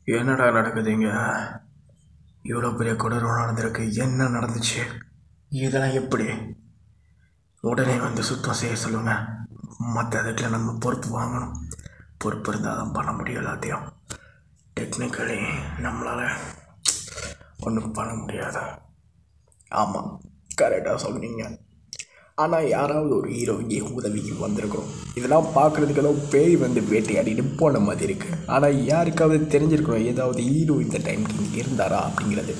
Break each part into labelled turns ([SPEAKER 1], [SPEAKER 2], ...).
[SPEAKER 1] என்னடா நடக்குதுங்க? இவ்வளோ பெரிய கொடூரம் நடந்திருக்கு. என்ன நடந்துச்சு? இதெல்லாம் எப்படி? உடனே வந்து சுத்தம் செய்ய சொல்லுங்க. மற்றதுக்குள்ள நம்ம பொறுப்பு வாங்கணும். பொறுப்பு இருந்தால் தான் பண்ண முடியும் எல்லாத்தையும். டெக்னிக்கலி நம்மளால் ஒன்றும் பண்ண முடியாது. ஆமாம், கரெக்டாக சொன்னீங்க. ஆனால் யாராவது ஒரு ஹீரோ இங்கே உதவிக்கு வந்திருக்கிறோம். இதெல்லாம் பார்க்குறதுக்கெல்லாம் பேய் வந்து வேட்டையாடிட்டு போன மாதிரி இருக்குது. ஆனால் யாருக்காவது தெரிஞ்சிருக்கணும் ஏதாவது ஹீரோ இந்த டைமுக்கு இங்கே இருந்தாரா அப்படிங்கிறது.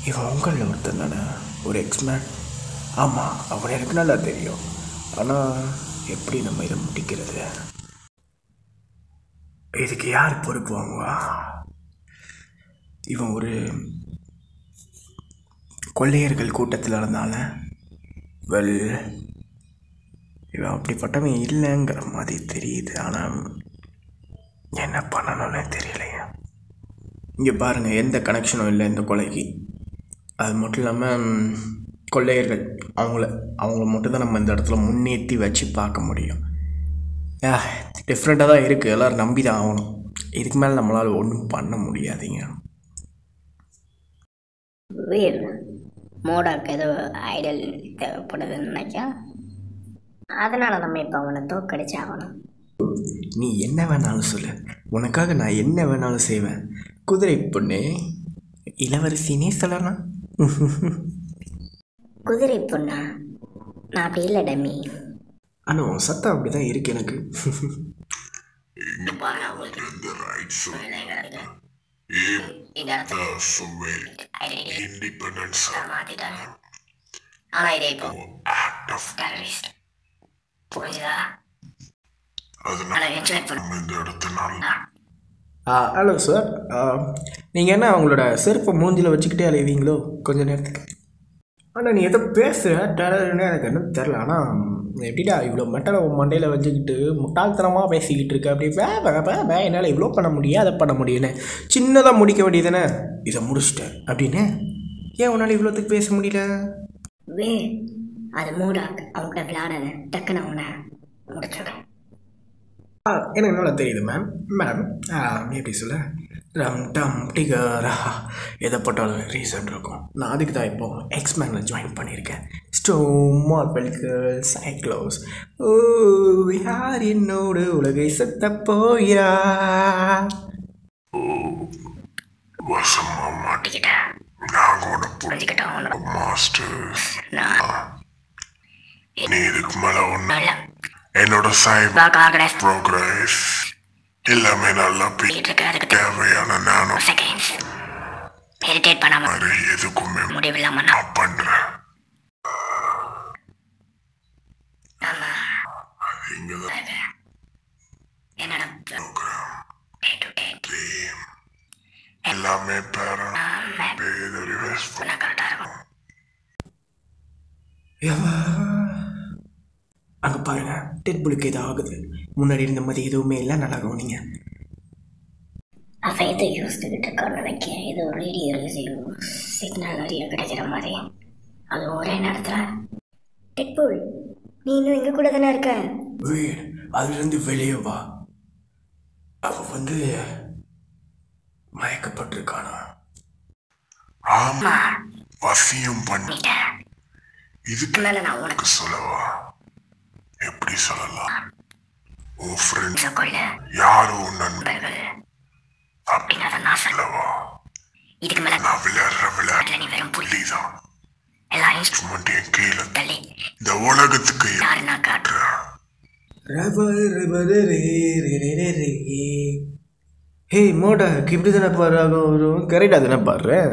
[SPEAKER 1] இவன் உங்களில் ஒருத்தன் தானே, ஒரு எக்ஸ்மேன்? ஆமாம், அவனை எனக்கு நல்லா தெரியும். ஆனால் எப்படி நம்ம இதை முடிக்கிறது? இதுக்கு யார் பொறுப்பு வாங்குவா? இவன் ஒரு கொள்ளையர்கள் கூட்டத்தில் இருந்தால இவன் அப்படிப்பட்டவன் இல்லைங்கிற மாதிரி தெரியுது. ஆனால் என்ன பண்ணணும்னு தெரியலையா? இங்கே பாருங்கள், எந்த கனெக்ஷனும் இல்லை இந்த கொலைக்கு. அது மட்டும் இல்லாமல் கொள்ளையர்கள் அவங்கள மட்டும்தான் நம்ம இந்த இடத்துல முன்னேற்றி வச்சு பார்க்க முடியும். டிஃப்ரெண்ட்டாக தான் இருக்குது. எல்லோரும் நம்பி தான் ஆகணும். இதுக்கு மேலே நம்மளால் ஒன்றும் பண்ண முடியாதுங்க.
[SPEAKER 2] வீர் மோடாக்கு ஏதோ ஐடல் தேவைப்படுதுன்னு நினைச்சா, அதனால் நம்ம இப்போ அவனை தோக்கடிச்சு ஆகணும்.
[SPEAKER 1] நீ என்ன வேணாலும் சொல்லு, உனக்காக நான் என்ன வேணாலும் செய்வேன். குதிரை பொண்ணு, இளவரசினே சொல்லலாம்.
[SPEAKER 2] குதிரை பொண்ணா? நான் அப்படி இல்லை டம்மி.
[SPEAKER 1] ஆனால் சத்தம் அப்படி தான் இருக்கு எனக்கு. ஹலோ சார், நீங்கள் என்ன அவங்களோட செருப்பை மூஞ்சில் வச்சுக்கிட்டே அலைவீங்களோ கொஞ்ச நேரத்துக்கு? ஆனால் நீ எதோ பேசுகிற டெரர்னே எனக்கு என்ன தெரில. ஆனால் எப்படிடா இவ்வளோ மெட்டலை மண்டையில் வச்சுக்கிட்டு முட்டாள்தனமாக பேசிக்கிட்டு இருக்க? அப்படி என்னால் இவ்வளோ பண்ண முடியும், அதை பண்ண முடியுன்னு சின்னதாக முடிக்க வேண்டியதுதானே? இதை முடிச்சிட்டேன் அப்படின்னு ஏன் உன்னால் இவ்வளோத்துக்கு பேச முடியல?
[SPEAKER 2] அது மூடா அவங்கள்ட்ட விளையாடாத, டக்குன்னு அவனை முடிச்சுடுறேன்.
[SPEAKER 1] எனக்கு நல்லா தெரியுது மேடம். எப்படி சொல்ல, ரம் டம் டிகரா எதை போட்டாலும் ரீசன் இருக்கும். நான் அதுக்கு தான் இப்போ எக்ஸ்மேனில் ஜாயின் பண்ணியிருக்கேன். ஸ்டோமார்பெல்கள் சைக்ளோஸ். ஓ யார் என்னோடு உலகை சத்த போகிறா?
[SPEAKER 2] மாட்டிக்கிட்டேன்.
[SPEAKER 3] இதுக்கு மேல ஒண்ணு என்னோட சைபர் ப்ரோக்ரஸ் எல்லாமே நல்லா தேவையான நானும் எதுக்குமே
[SPEAKER 2] முடிவில்லாம
[SPEAKER 3] நான் பண்றேன். எல்லாமே
[SPEAKER 1] அங்கே பாருங்க, டெட்புலுக்கு ஏதோ ஆகுது. முன்னாடி இருந்த மாதிரி எதுவுமே இல்லை. நல்லா கவனிங்க.
[SPEAKER 2] அவன் எதை யோசிச்சுக்கிட்டு இருக்கான்னு நினைக்கிறேன். ஏதோ ரேடியோ ரிசீவ் சிக்னல் நிறைய கிடைக்கிற மாதிரி. அது ஒரே நேரத்தில் டெட்புல், நீ இன்னும் எங்க கூட தானே இருக்க?
[SPEAKER 1] அதுலேருந்து வெளியே வா. அவ வந்து மயக்கப்பட்டிருக்கானா?
[SPEAKER 3] ஆமா, வசியம் பண்ணிட்டேன். இதுக்கு
[SPEAKER 2] மேல நான் உனக்கு
[SPEAKER 3] சொல்லவா? எப்படி சொல்லலாம்? உன் ஃப்ரெண்ட்ஸ் யாரும் உன் நண்பர்கள்
[SPEAKER 2] அப்படிங்கிறத நான் சொல்லவா? இதுக்கு மேல
[SPEAKER 3] நான் விளையாடுற விளையாட்டு
[SPEAKER 2] நீ வெறும்
[SPEAKER 3] புள்ளிதான்.
[SPEAKER 2] எல்லா
[SPEAKER 3] இன்ஸ்ட்ருமெண்ட் என் கீழே
[SPEAKER 2] தள்ளி
[SPEAKER 3] இந்த உலகத்துக்கு
[SPEAKER 2] யாரு நான் காட்டுறேன்.
[SPEAKER 1] ஹே மோடாக்கு இப்படி தானே பாடுறாங்க? கரெக்டாக தானே பாடுறேன்.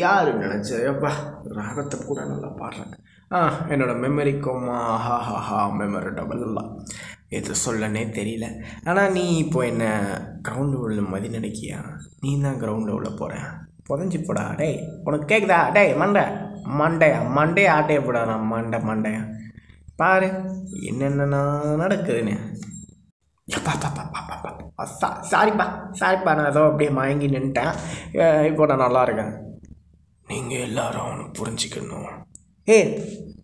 [SPEAKER 1] யாரு நினச்சேன்? எப்பா ராகத்தை கூட நல்லா பாடுறேன். என்னோடய மெமரிக்கும் மெமரபிள்லாம் எது சொல்லனே தெரியல. ஆனால் நீ இப்போ என்ன கிரவுண்டு உள்ள மதி நினைக்கியா? நீ தான் கிரவுண்டு உள்ள போகிறேன். புதஞ்சி போடா. டேய் உனக்கு கேட்குதா? டேய் மண்டையா ஆட்டையை போடா. நான் மண்டையா பாரு என்னென்னா நடக்குதுன்னு. சாரிப்பா நான் ஏதோ அப்படியே மயங்கி நின்ட்டேன். இப்போ நான் நல்லா இருக்கேன். நீங்கள் எல்லாரும் அவனை புரிஞ்சிக்கணும். ஏய்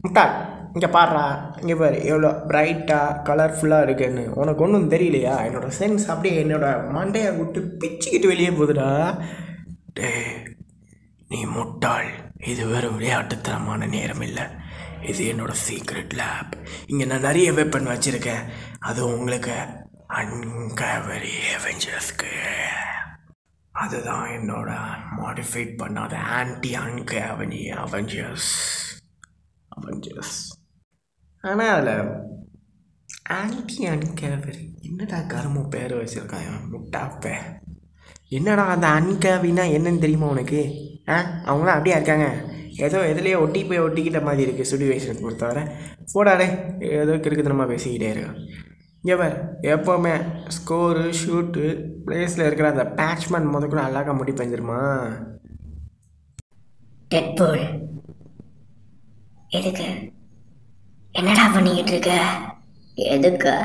[SPEAKER 1] முட்டாள், இங்கே பாடுறா, இங்கே பாரு எவ்வளோ பிரைட்டாக கலர்ஃபுல்லாக இருக்குன்னு. உனக்கு ஒன்றும் தெரியலையா? என்னோடய சென்ஸ் அப்படியே என்னோடய மண்டையை விட்டு பிச்சுக்கிட்டு வெளியே போகுதுடா. டே நீ முட்டாள், இது வேறு விளையாட்டுத்தனமான நேரம் இல்லை. இது என்னோடய சீக்ரெட் லேப். இங்கே நான் நிறைய வெப்பன் வச்சுருக்கேன். அது உங்களுக்கு அன்கவரி அவெஞ்சர்ஸ்க்கு. அதுதான் என்னோட மாடிஃபைட் பண்ணாத ஆன்டி அன்கவரி அவெஞ்சர்ஸ். ஆனால் அதில் ஆன்டி அன்கவரி என்னடா கரும பேர் வச்சுருக்கான் முட்டாப்ப. என்னடா அந்த அன்கவினா என்னன்னு தெரியுமா உனக்கு? அவங்களாம் அப்படியே இருக்காங்க, ஏதோ எதுலேயே ஒட்டி போய் ஒட்டிக்கிட்ட மாதிரி இருக்குது சுச்சுவேஷனுக்கு பொறுத்தவரை. போடாடே ஏதோ கிறுக்குத்தனமாக பேசிக்கிட்டே இருக்கான். இங்கே பார், எப்போவுமே ஸ்கோரு ஷூட்டு பிளேஸில் இருக்கிற அந்த பேட்ச்மேன் முதல்ல அழகாக முடி பெஞ்சிருமா.
[SPEAKER 2] டெட்பூல், எதுக்கு என்னடா பண்ணிக்கிட்டு இருக்க? எதுக்கு?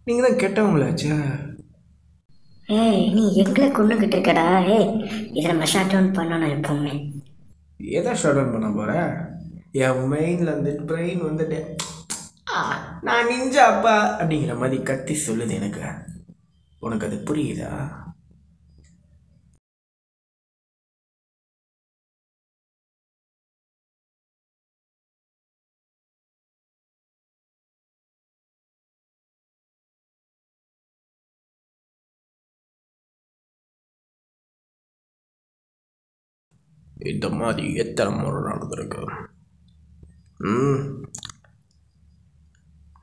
[SPEAKER 1] நீங்கள் தான் கெட்டவங்களாச்சா?
[SPEAKER 2] ஏய் நீ எங்களை கொண்டுக்கிட்டு இருக்கடா. இதை நம்ம ஷட் டவுன் பண்ணணும் எப்பவுமே.
[SPEAKER 1] எதை ஷட் டவுன் பண்ண போகிறேன்? என் மெயினில் வந்து ட்ரெயின் வந்துட்டு நான் நிஞ்சாப்பா அப்படிங்கிற மாதிரி கத்தி சொல்லுது எனக்கு. உனக்கு அது புரியுதா? இந்த மாதிரி எத்தனை முறை நடந்திருக்கு?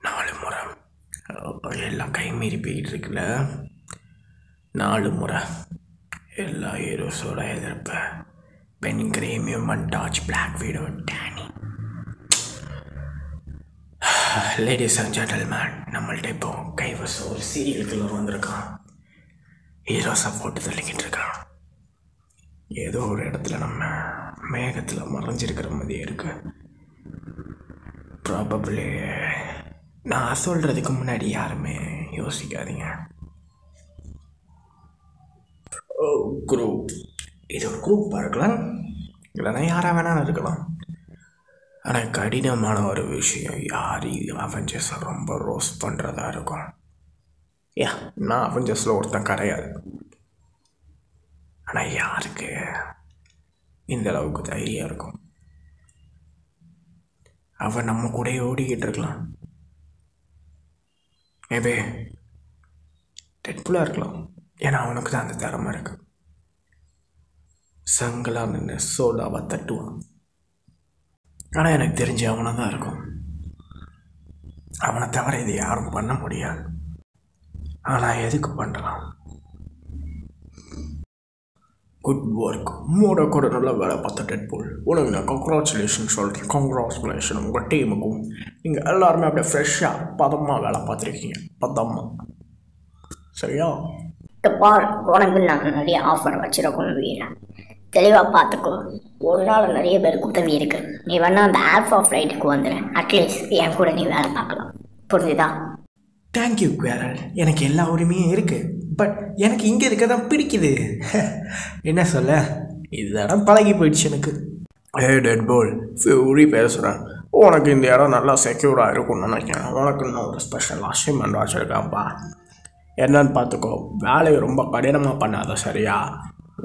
[SPEAKER 1] 4 முறை. எல்லாம் கைமீறி போயிட்டு இருக்குல்ல. 4 முறை எல்லா ஹீரோஸோட எதிர்ப்பு. பென் கிரேமியம், மண்டாஜ், பிளாக் வீடோ, டேனி. லேடிஸ் அண்ட் ஜென்டல்மேன், நம்மள்ட்ட இப்போ கைவசம் ஒரு சீரியல் கில்லர் வந்திருக்கான். ஹீரோஸை போட்டு தள்ளிக்கிட்டு இருக்கான். ஏதோ ஒரு இடத்துல நம்ம மேகத்தில் மறைஞ்சிருக்கிற மாதிரியே இருக்கு. ப்ராபபிளி நான் சொல்கிறதுக்கு முன்னாடி யாருமே யோசிக்காதீங்க. குரூப், இது ஒரு குரூப்பாக இருக்கலாம், இல்லைன்னா யாராக வேணாலும் இருக்கலாம். ஆனால் கடினமான ஒரு விஷயம், யார் அவெஞ்சர்ஸை ரொம்ப ரோஸ்ட் பண்ணுறதா இருக்கும். நான் அவெஞ்சர்ஸில் ஒருத்தன் கிடையாது. ஆனால் யாருக்கு இந்த அளவுக்கு தைரியம் இருக்கும்? அவன் நம்ம கூட ஓடிக்கிட்டு இருக்கலாம். மேபி டெட்புல்லாக இருக்கலாம். ஏன்னா அவனுக்கு தான் அந்த திறமை இருக்கு. சங்கலாக நின்று சோடாவை தட்டுவான். ஆனால் எனக்கு தெரிஞ்சு அவனை தான் இருக்கும். அவனை தவிர இதை யாரும் பண்ண முடியாது. ஆனால் எதுக்கு பண்ணலாம்? குட் ஒர்க், மூட கூட நல்லா வேலை பார்த்த டெட்பூல். உனக்கு நான் கங்க்ராச்சுலேஷன் சொல்கிறேன். கங்க்ராச்சுலேஷன் உங்கள் டீமுக்கும். நீங்கள் எல்லாருமே அப்படியே ஃப்ரெஷ்ஷாக பதமாக வேலை பார்த்துருக்கீங்க. பதமாக, சரியா?
[SPEAKER 2] உனக்கு நான் நிறைய ஆஃபர் வச்சுருக்கோம் வீரா, தெளிவாக பார்த்துக்கோ. ஒரு நாள் நிறைய பேருக்கு உதவி இருக்கு. நீ வேணா அந்த ஆல்ஃபா ஃப்ளைட்டுக்கு வந்துடு. அட்லீஸ்ட் என் கூட நீ வேலை பார்க்கலாம். புரிஞ்சுதா?
[SPEAKER 1] தேங்க்யூ குவேரல். எனக்கு எல்லா உரிமையும் இருக்குது. பட் எனக்கு இங்கே இருக்க தான் பிடிக்குது. என்ன சொல்ல, இந்த இடம் பழகி போயிடுச்சு எனக்கு. டெட்பூல் ஃபியூரி பேசுகிறேன். உனக்கு இந்த இடம் நல்லா செக்யூராக இருக்கும்னு நினைக்கிறேன். உனக்கு இன்னும் ஒரு ஸ்பெஷல் அச்சீவ்மெண்ட் வச்சுருக்காப்பா. என்னன்னு பார்த்துக்கோ. வேலையை ரொம்ப கடினமாக பண்ணாத, சரியா?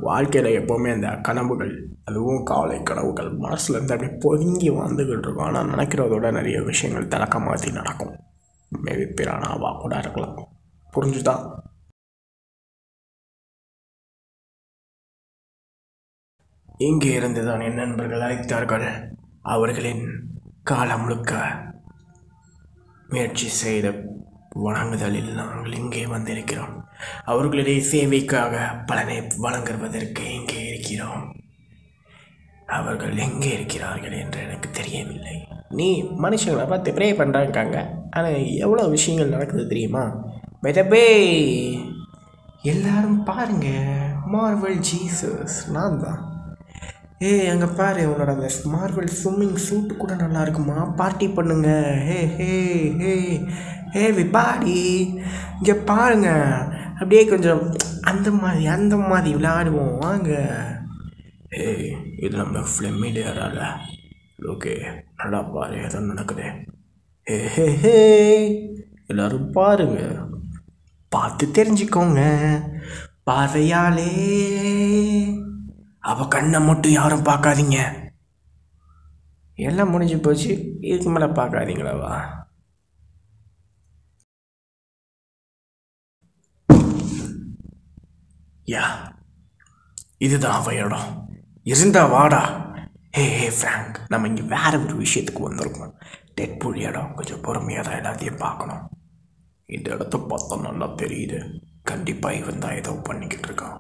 [SPEAKER 1] வாழ்க்கையில் எப்போவுமே அந்த கனவுகள், அதுவும் காலை கனவுகள் மனசுலேருந்து அப்படியே பொதுங்கி வந்துக்கிட்டு இருக்கும். ஆனால் நினைக்கிறதோட நிறைய விஷயங்கள் தலக்க மாற்றி நடக்கும். மேபி பிரானாவாக கூட இருக்கலாம். புரிஞ்சுதா? இங்கே இருந்து தான் என் நண்பர்கள் அழைத்தார்கள். அவர்களின் காலம் முழுக்க முயற்சி செய்த வணங்குதலில் நாங்கள் இங்கே வந்திருக்கிறோம். அவர்களுடைய சேவைக்காக பலனை வழங்குவதற்கு இங்கே இருக்கிறோம். அவர்கள் எங்கே இருக்கிறார்கள் என்று எனக்கு தெரியவில்லை. நீ மனுஷங்களை பார்த்து ப்ரே பண்ணுறாங்க. ஆனால் எவ்வளோ விஷயங்கள் நடக்குது தெரியுமா? மெதபே எல்லாரும் பாருங்க, மார்வல் ஜீசஸ் நான் தான். அங்கே பாரு, உன்னோட அந்த மார்வல் ஸ்விம்மிங் சூட்டு கூட நல்லா இருக்குமா? பார்ட்டி பண்ணுங்க. ஹே விபாடி, இங்கே பாருங்க, அப்படியே கொஞ்சம் அந்த மாதிரி விளையாடுவோம் வாங்க. இது நம்ம ஃப்ளெமிலியரால் ஓகே நல்லா பாரு ஏதோ நடக்குது. ஹே எல்லாரும் பாருங்க, பார்த்து தெரிஞ்சுக்கோங்க. பார்வையாலே அவ கண்ணை மட்டும் யாரும் பார்க்காதீங்க. எல்லாம் முடிஞ்சு போச்சு, இதுக்கு மேலே பார்க்காதீங்களாவா? யா, இதுதான் அவ இடம். இருந்தா வாடா. ஹே ஃப்ராங்க், நம்ம இங்கே வேற ஒரு விஷயத்துக்கு வந்திருக்கோம். டெட்பூல் இடம் கொஞ்சம் பொறுமையாக தான் எல்லாத்தையும் பார்க்கணும். இந்த இடத்த பார்த்தா நல்லா தெரியுது. கண்டிப்பாக இவன் தான் ஏதோ பண்ணிக்கிட்டு இருக்கான்.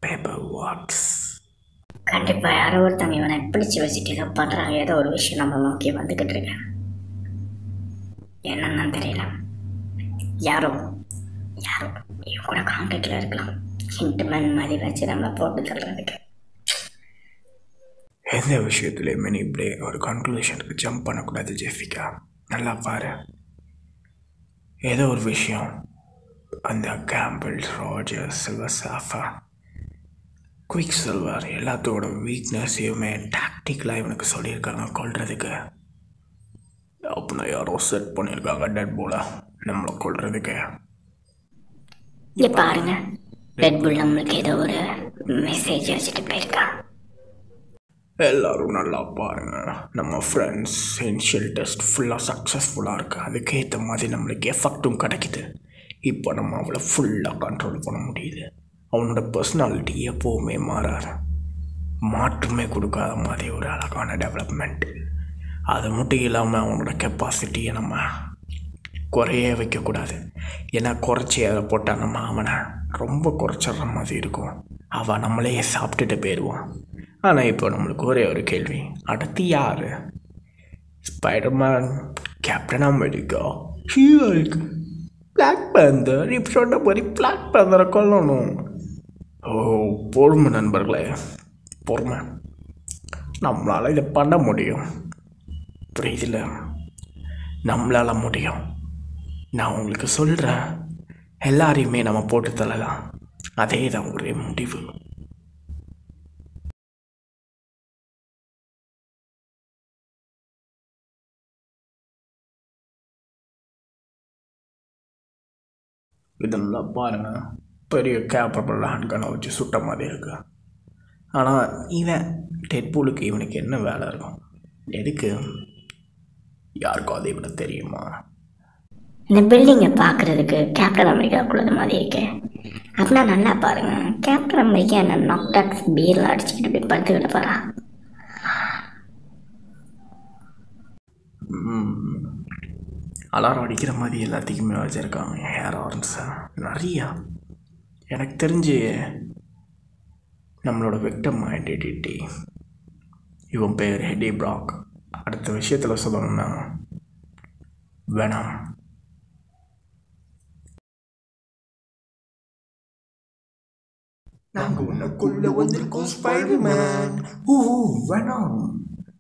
[SPEAKER 1] Paper works.
[SPEAKER 2] கண்டிப்பாக யாரோ ஒருத்தவங்க இவனை பிடிச்சி வச்சுட்டு ஏதோ பண்ணுறாங்க. ஏதோ ஒரு விஷயம் நம்ம நோக்கி வந்துக்கிட்டு இருக்கேன். என்னன்னு தெரியல. யாரோ இவன் கூட கான்டாக்டில் இருக்கலாம். ஹிண்ட்மேன் மாதிரி வச்சு நம்மளை போட்டு தள்ளுறதுக்கு.
[SPEAKER 1] எந்த விஷயத்துலையுமே நீ இப்படி ஒரு கன்க்ளூஷனுக்கு ஜம்ப் பண்ணக்கூடாது ஜெஃபிகா. நல்லா பாரு, ஏதோ ஒரு விஷயம் அந்த கேம்பிள், ரோஜர், சில்வர் சாஃபா, குயிக் சில்வர் எல்லாத்தோட வீக்னஸையுமே டாக்டிக்கலாக இவனுக்கு சொல்லியிருக்காங்க கொள்றதுக்கு. அப்படின்னா யாரோ செட் பண்ணியிருக்காங்க டெட் பூலை நம்மளை கொள்றதுக்கு.
[SPEAKER 2] இங்கே பாருங்க, ரெட் புல் நம்மளுக்கு ஏதோ ஒரு மெசேஜ் வச்சுட்டு போயிருக்கான்.
[SPEAKER 1] எல்லோரும் நல்லா பாருங்க, நம்ம ஃப்ரெண்ட்ஸ் இனிஷியல் டெஸ்ட் ஃபுல்லாக சக்ஸஸ்ஃபுல்லாக இருக்குது. அதுக்கேற்ற மாதிரி நம்மளுக்கு எஃபெக்டும் கிடைக்குது. இப்போ நம்ம அவளை ஃபுல்லாக கண்ட்ரோல் பண்ண முடியுது. அவனோட பர்சனாலிட்டி எப்போவுமே மாறாது, மாற்றமே கொடுக்காத மாதிரி ஒரு அழகான டெவலப்மெண்ட். அது மட்டும் இல்லாமல் அவனோட கெப்பாசிட்டியை நம்ம குறைய வைக்கக்கூடாது. ஏன்னா குறைச்சி அதை போட்டால் நம்ம அவனை ரொம்ப குறைச்சிட்ற மாதிரி இருக்கும். அவன் நம்மளையே சாப்பிட்டுட்டு போயிடுவான். ஆனால் இப்போ நம்மளுக்கு ஒரே ஒரு கேள்வி, அடுத்து யார்? Spiderman, Captain America, Hulk, Black Panther. இப்போ சொன்ன மாதிரி பிளாக் பேந்தரை கொல்லணும். ஓ பொறுமை நண்பர்களே, பொறுமை. நம்மளால் இதை பண்ண முடியும், புரியுதில்ல? நம்மளால் முடியும். நான் உங்களுக்கு சொல்கிறேன், எல்லாரையுமே நம்ம போட்டு தள்ளலாம். அதே தான் ஒரே முடிவு. இதெல்லாம் பாருங்க, பெரிய கேப்பபிள் ஹேண்ட்கனை வச்சு சுட்ட மாதிரி இருக்கு. ஆனால் இவன் டெட்பூலுக்கு இவனுக்கு என்ன வேலை இருக்கும்? எதுக்கு? யாருக்கும் அது இவனை தெரியுமா?
[SPEAKER 2] இந்த பில்டிங்கை பார்க்குறதுக்கு கேப்டன் அமெரிக்காவுக்குள்ளது மாதிரி இருக்கு. அப்படின்னா நல்லா பாருங்க, கேப்டன் அமெரிக்கா என்ன நாக்டாக்ஸ் பீரில் அடிச்சுக்கிட்டு இப்படி படுத்துக்கிட்டு போகிறா.
[SPEAKER 1] அலாரம் அடிக்கிற மாதிரி எல்லாத்துக்குமே வச்சுருக்காங்க ஹேர் ஆர்ன்ஸை நிறையா. எனக்கு தெரிஞ்சு நம்மளோட விக்டம் ஐடென்டிட்டி, இவன் பேர் ஹெடி பிராக். அடுத்த விஷயத்தில் சொல்லணும்னா வெனம். நாங்கள் உனக்குள்ள வந்திருக்கோம் ஸ்பைடர்மேன். ஓ வெனம்.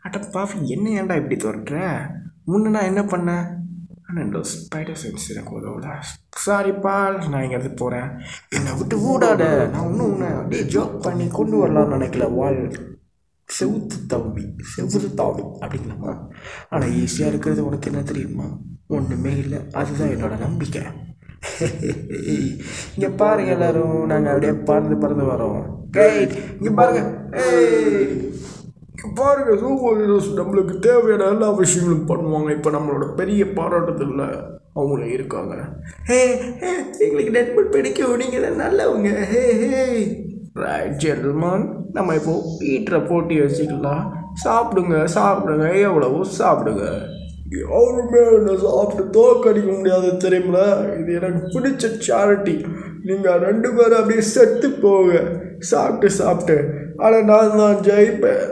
[SPEAKER 1] அட பாவி, என்ன ஏன்டா இப்படி தோற்ற? முன்ன நான் என்ன பண்ணேன்? ஆனால் இந்த ஸ்பைடர் சென்ஸ் எனக்கு உதவல. சாரிப்பா, நான் இங்கே போகிறேன், என்னை விட்டு ஊடாட. நான் ஒன்றும் உன்னை அப்படியே ஜோக் பண்ணி கொண்டு வரலாம்னு நினைக்கல. வால் செவுறு தாவி அப்படிங்களாமா. ஆனால் ஈஸியாக இருக்கிறது உனக்கு என்ன தெரியுமா? ஒன்றுமே இல்லை. அதுதான் என்னோட நம்பிக்கை. இங்கே பாருங்க எல்லாரும், நாங்கள் அப்படியே பறந்து வரோம். இங்கே பாருங்க, பாருங்க, சூப்பர் ஹீரோஸ் நம்மளுக்கு தேவையான எல்லா விஷயங்களும் பண்ணுவாங்க. இப்போ நம்மளோட பெரிய பாராட்டத்தில் அவங்க இருக்காங்க. எங்களுக்கு டெட்பூல் பிடிக்கும், நீங்கள் தான் நல்லவங்க. ரைட் ஜென்டில்மேன், நம்ம இப்போ ஈட்டுற போட்டி வச்சுக்கலாம். சாப்பிடுங்க, எவ்வளவோ சாப்பிடுங்க. யாருமே என்ன சாப்பிட்டு தோக்கடிக்க முடியாது தெரியுங்களா? இது எனக்கு பிடிச்ச சேரிட்டி. நீங்கள் 2 பேரும் அப்படியே செத்து போங்க சாப்பிட்டு. ஆனால் நான் தான் ஜெயிப்பேன்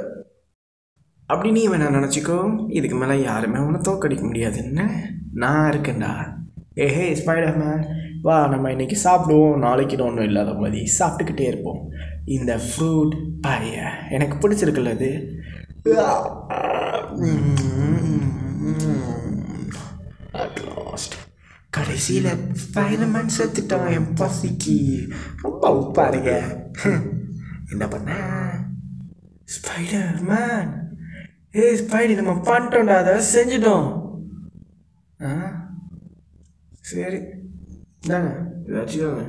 [SPEAKER 1] அப்படி நீ வேணா நினச்சிக்கோ. இதுக்கு மேலே யாருமே ஒன்றும் தோக்கடிக்க முடியாதுன்னு நான் இருக்கேன்டா. ஹே ஸ்பைடர்மேன், வா நம்ம இன்றைக்கி சாப்பிடுவோம். நாளைக்கு ஒன்றும் இல்லாத மாதிரி சாப்பிட்டுக்கிட்டே இருப்போம். இந்த ஃப்ரூட் பாய எனக்கு பிடிச்சிருக்குல்ல அது. அட் லாஸ்ட் கடைசியில் ஸ்பைடர்மேன் செத்துட்டான் என் பசிக்கு. ரொம்ப பாருங்க. என்ன பண்ண? ஸ்பைடர் மேன், ஸ்பைடர் நம்ம பண்ணிட்டோம்டா, அதை செஞ்சிட்டோம். சரி இந்தாங்க, ஏதாச்சும் தாங்க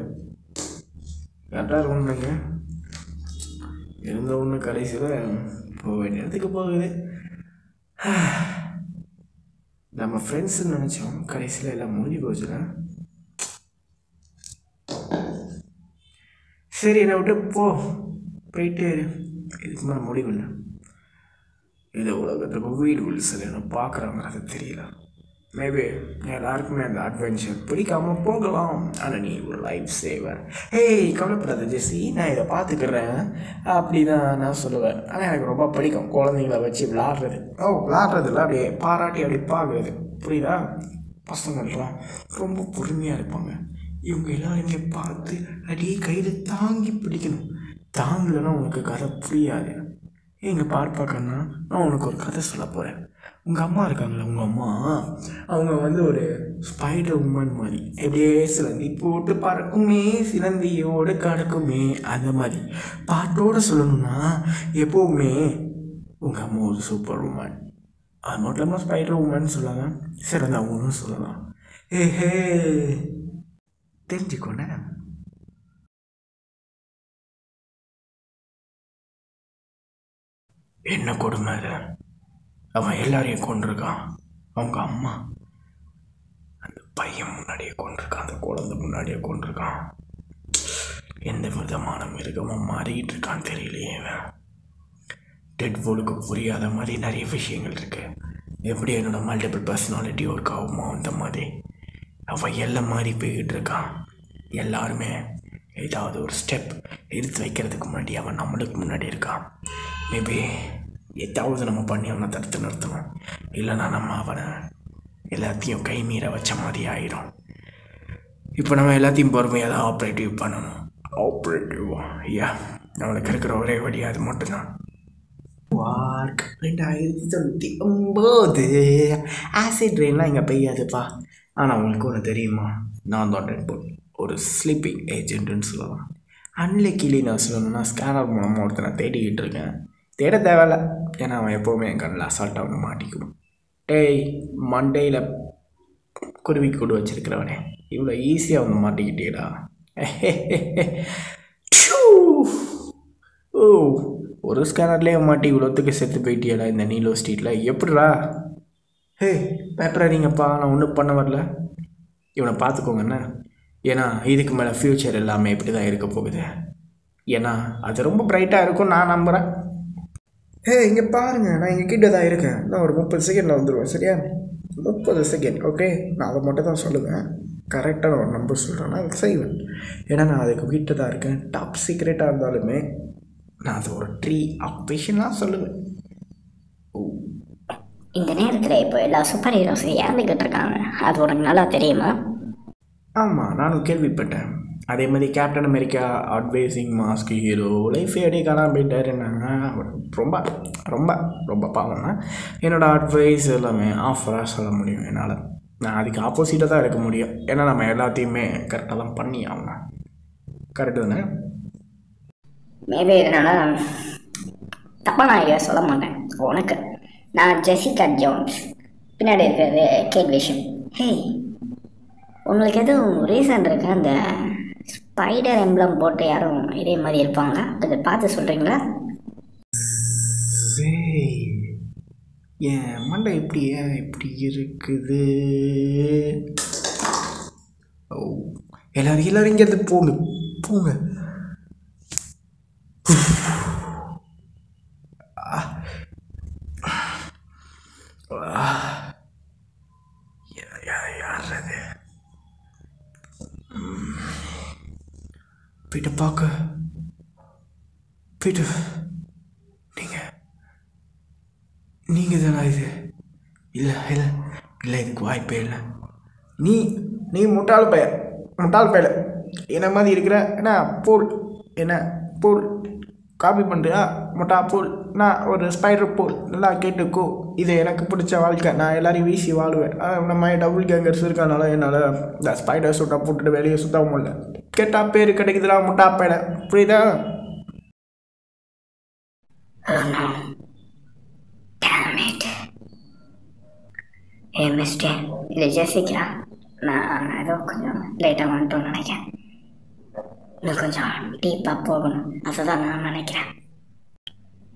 [SPEAKER 1] கரெக்டாக இருக்கணுங்க. இருந்த ஒன்று கடைசியில் போக வேண்டிய இடத்துக்கு போகுது. நம்ம ஃப்ரெண்ட்ஸுன்னு நினச்சோம், கடைசியில் எல்லாம் முடிஞ்சு போச்சுன்னா. சரி என்னை விட்டு போயிட்டு இதுக்கு மேலே முடிவில்லை. இந்த உலகத்துக்கு வீடு விழிசல் என்ன பார்க்குறாங்கிறது தெரியல. மேபி எல்லாருக்குமே அந்த அட்வென்ச்சர் பிடிக்காமல் போகலாம். ஆனால் நீ ஒரு லைஃப் சேவர். கவலைப்படாத ஜெஸ்ஸி, நான் இதை பார்த்துக்கிறேன் அப்படி தான் நான் சொல்லுவேன். ஆனால் எனக்கு ரொம்ப பிடிக்கும் குழந்தைங்கள வச்சு விளாட்றது. விளாட்றதுல அப்படியே பாராட்டி அப்படி பார்க்குறது, புரியுதா? பசங்கள்லாம் ரொம்ப பொறுமையாக இருப்பாங்க. இவங்க எல்லாருமே பார்த்து அப்படியே கையில் தாங்கி பிடிக்கணும். தாங்கலைன்னா உனக்கு கதை புரியாது. எங்கள் பார்ப்பாக்கன்னா நான் உனக்கு ஒரு கதை சொல்ல போகிறேன். உங்கள் அம்மா இருக்காங்களே, உங்கள் அம்மா அவங்க ஒரு ஸ்பைடர் உமன் மாதிரி எப்படியே சிலந்தி போட்டு பறக்குமே, சிலந்தியோடு கடக்குமே, அந்த மாதிரி பாட்டோடு சொல்லணும்னா எப்போவுமே உங்கள் அம்மா ஒரு சூப்பர் உமன். அது மட்டும் இல்லாமல் ஸ்பைடர் உமன் சொல்லலாம், சிறந்தவங்களும் சொல்லலாம். தெரிஞ்சுக்கோண்ணே. என்ன கொடுமை அது! அவன் எல்லாரையும் கொண்டிருக்கான். அவங்க அம்மா அந்த பையன் முன்னாடியே கொண்டிருக்கான், அந்த குழந்தை முன்னாடியே கொண்டிருக்கான். எந்த விதமான மிருகமும் மாறிக்கிட்டு இருக்கான்னு தெரியலையே. டெட்வோலுக்கு புரியாத மாதிரி நிறைய விஷயங்கள் இருக்கு. எப்படி என்னோட மல்டிபிள் பர்சனாலிட்டி ஒர்க் ஆகுமோ அந்த மாதிரி அவன் எல்லாம் மாறி போய்கிட்டு இருக்கான். எல்லாருமே ஏதாவது ஒரு ஸ்டெப் எடுத்து வைக்கிறதுக்கு முன்னாடி அவன் நம்மளுக்கு முன்னாடி இருக்கான். மேபி ஏதாவது நம்ம பண்ணி அவனை தடுத்து நிறுத்தணும். இல்லைனா நம்ம அவனை எல்லாத்தையும் கை மீற வச்ச மாதிரி ஆகிடும். இப்போ நம்ம எல்லாத்தையும் பொறுமையாக தான் ஆப்ரேட்டிவ் பண்ணணும். நம்மளுக்கு இருக்கிற ஒரே வழி அது மட்டும்தான். 2099 ஆசிட் ரெயின்லாம் இங்கே பெய்யாதுப்பா. ஆனால் உங்களுக்கு ஒன்று தெரியுமா, நான் தான் டெட்பூல், ஒரு ஸ்லீப்பிங் ஏஜென்ட்டுன்னு சொல்லலாம். அன்லக்கிலி நான் சொல்லணும்னா ஸ்கேனர் மூலமாக ஒருத்தனை தேடிக்கிட்டு இருக்கேன். தேட தேவையில்ல, ஏன்னா அவன் எப்போவுமே என் கண்ணில் அசால்ட்டாக வந்து மாட்டிக்குவான். மண்டேயில் குருவி கூடு வச்சிருக்கிறவனே, இவ்வளோ ஈஸியாக வந்து மாட்டிக்கிட்டேடா. ஒரு ஸ்கேனர்லேயே மாட்டி இவ்வளோத்துக்கு செத்து போயிட்டியடா இந்த நீலோ ஸ்ட்ரீட்டில், எப்படிடா? பேப்பராதீங்கப்பா, நான் ஒன்றும் பண்ண வரல. இவனை பார்த்துக்கோங்கண்ணே, ஏன்னா இதுக்கு மேலே ஃப்யூச்சர் எல்லாமே இப்படி தான் இருக்க போகுது. ஏன்னா அது ரொம்ப பிரைட்டாக இருக்கும் நான் நம்புகிறேன். இங்கே பாருங்கள், நான் எங்கள் கிட்ட தான் இருக்கேன். நான் ஒரு 30 செகண்டில் வந்துடுவேன், சரியா? 30 செகண்ட், ஓகே? நான் அதை மட்டும் தான் சொல்லுவேன். கரெக்டாக நான் ஒரு நம்பர் சொல்கிறேன், நான் செய்வேன். ஏன்னா நான் அதுக்கு வீட்டை தான் இருக்கேன். டாப் சீக்ரெட்டாக இருந்தாலுமே நான் அது ஒரு ட்ரீ ஆப்ரேஷன்லாம் சொல்லுவேன்.
[SPEAKER 2] இந்த நேரத்தில் இப்போ எல்லா சூப்பர் ஹீரோஸும் இறந்துக்கிட்டு இருக்காங்க, அது உனக்கு நல்லா தெரியுமா?
[SPEAKER 1] ஆமாம், நானும் கேள்விப்பட்டேன். அதே மாதிரி captain America advising mask hero லைஃபே அடி காணாமல் போயிட்டாருன்னாங்க. ரொம்ப ரொம்ப ரொம்ப பாவம்னா என்னோடய அட்வைஸ் எல்லாமே ஆஃபராக சொல்ல முடியும் என்னால். நான் அதுக்கு ஆப்போசிட்டாக தான் இருக்க முடியும். ஏன்னா நம்ம எல்லாத்தையுமே கரெக்டாக தான் பண்ணி ஆகணும். கரெக்டு தானே?
[SPEAKER 2] மேபி இதனால் தப்பாக நான் ஐடியா சொல்ல மாட்டேன். உனக்கு நான் ஜெசிகா ஜோன்ஸ், பின்னாடி இருக்கிறது கேட் விஷன். உங்களுக்கு எதுவும் ரீசன் இருக்கு அந்த ஸ்பைடர் எம்ப்ளம் போட்டு யாரும் இதே மாதிரி இருப்பாங்களா? அதை பார்த்து சொல்கிறீங்களா?
[SPEAKER 1] என் மண்டை இப்படி இருக்குது. எல்லாரும் இங்கேருந்து போங்க. யார் போயிட்டு பார்க்க போயிட்டு நீங்கள் தானா இது? இல்லை இதுக்கு வாய்ப்பே இல்லை. நீ முட்டாள் பையல என்ன மாதிரி இருக்கிற. என்ன பூல் காப்பி பண்ணுறியா? முட்டா பூல். நான் ஒரு ஸ்பைடர் பூல். நல்லா கேட்டுக்கோ, இது எனக்கு பிடிச்ச வாழ்க்கை. நான் எல்லாரையும் வீசி வாழுவேன். நம்ம டபுள் கேங்கர்ஸ் இருக்கனால என்னால் இந்த ஸ்பைடர் சூட்டை போட்டுட்டு வெளியே சுத்த முடியல. கேட்டால் பேர் கிடைக்குதுடா முட்டா பையல, புரியுதா?
[SPEAKER 2] Oh no. Damn it. Hey mister, இது ஜெசிகா. நான் ஏதோ கொஞ்சம் லேட்டாக வந்துட்டோன்னு நினைக்கிறேன். இன்னும் கொஞ்சம் டீப்பாக போகணும், அதுதான் நான் நினைக்கிறேன்.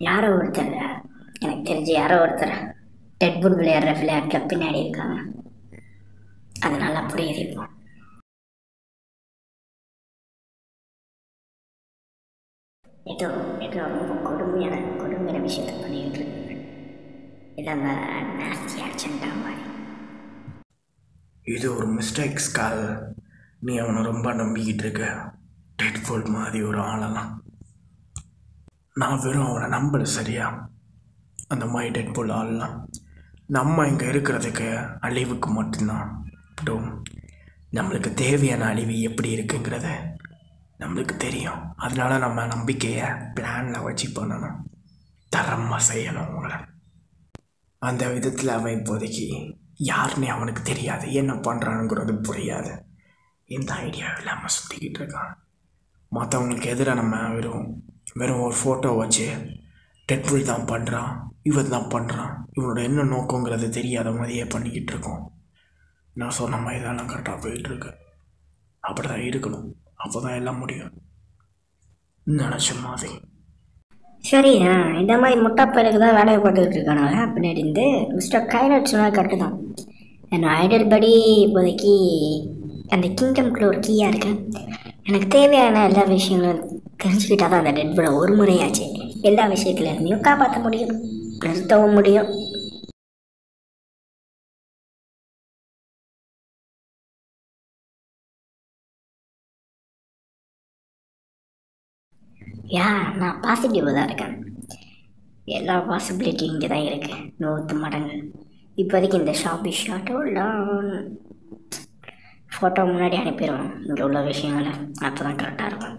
[SPEAKER 2] யாரோ ஒருத்தர், எனக்கு தெரிஞ்சு யாரோ ஒருத்தர் டெட்புல் விளையாடுற விளையாட்டில் பின்னாடி இருக்காங்க. அதனால் அப்படியே இருக்கும். ஏதோ ரொம்ப கொடுமையான விஷயத்தை பண்ணிக்கிட்டு இருக்கு. இது அந்த நாஸ்டி ஆக்ஷன்டா மாதிரி.
[SPEAKER 1] இது ஒரு மிஸ்டேக்ஸ் கால். நீ அவனை ரொம்ப நம்பிக்கிட்டு இருக்க. டெட்புல் மாதிரி ஒரு ஆளெல்லாம் நான் வெறும் அவனை நம்பல, சரியா? அந்த மாதிரி டெட்புல் ஆள்லாம் நம்ம இங்கே இருக்கிறதுக்கு அழிவுக்கு மட்டும்தான். நம்மளுக்கு தேவையான அழிவு எப்படி இருக்குங்கிறத நம்மளுக்கு தெரியும். அதனால நம்ம நம்பிக்கையை பிளானில் வச்சு பண்ணணும், தரமாக செய்யணும் அவங்கள. அந்த விதத்தில் அவன் இப்போதைக்கு யாருன்னே அவனுக்கு தெரியாது, என்ன பண்ணுறானுங்கிறது புரியாது. இந்த ஐடியா இல்லாமல் சுற்றிக்கிட்டு இருக்கான். மற்றவங்களுக்கு எதிராக நம்ம வெறும் ஒரு ஃபோட்டோ வச்சு டெட்புல் தான் பண்ணுறான், இவன் தான் பண்ணுறான், இவனோட என்ன நோக்கங்கிறது தெரியாத மாதிரியே பண்ணிக்கிட்டு இருக்கோம். நான் சொன்ன மாதிரி தான் கரெக்டாக போயிட்டுருக்கு. அப்படி தான் இருக்கணும், அப்போ தான் எல்லாம் முடியும் நினச்ச மாதிரி.
[SPEAKER 2] சரியா, இந்த மாதிரி முட்டா பயிலுக்கு தான் வேலையை பார்த்துக்கிட்டு இருக்கானால பின்னாடி இருந்து மிஸ்டர் கைலட் சொன்னால் கரெக்டு தான். என் ஐடியல் படி இப்போதைக்கு அந்த கிங்டம்குள்ளே ஒரு கீயாக இருக்கேன். எனக்கு தேவையான எல்லா விஷயங்களும் தெரிஞ்சுக்கிட்டா தான் அந்த டெட்புலை ஒரு முறையாச்சு எல்லா விஷயத்துல இருந்தையும் காப்பாற்ற முடியும், நிறுத்தவும் முடியும். நான் பாசிட்டிவாக தான் இருக்கேன். எல்லா பாசிபிலிட்டியும் இங்கே தான் இருக்குது, 100 மடங்கு. இப்போதைக்கு இந்த ஃபோட்டோ முன்னாடி அனுப்பிடுவோம் இங்கே உள்ள விஷயங்களை, அப்போ தான் கரெக்டாக இருக்கும்.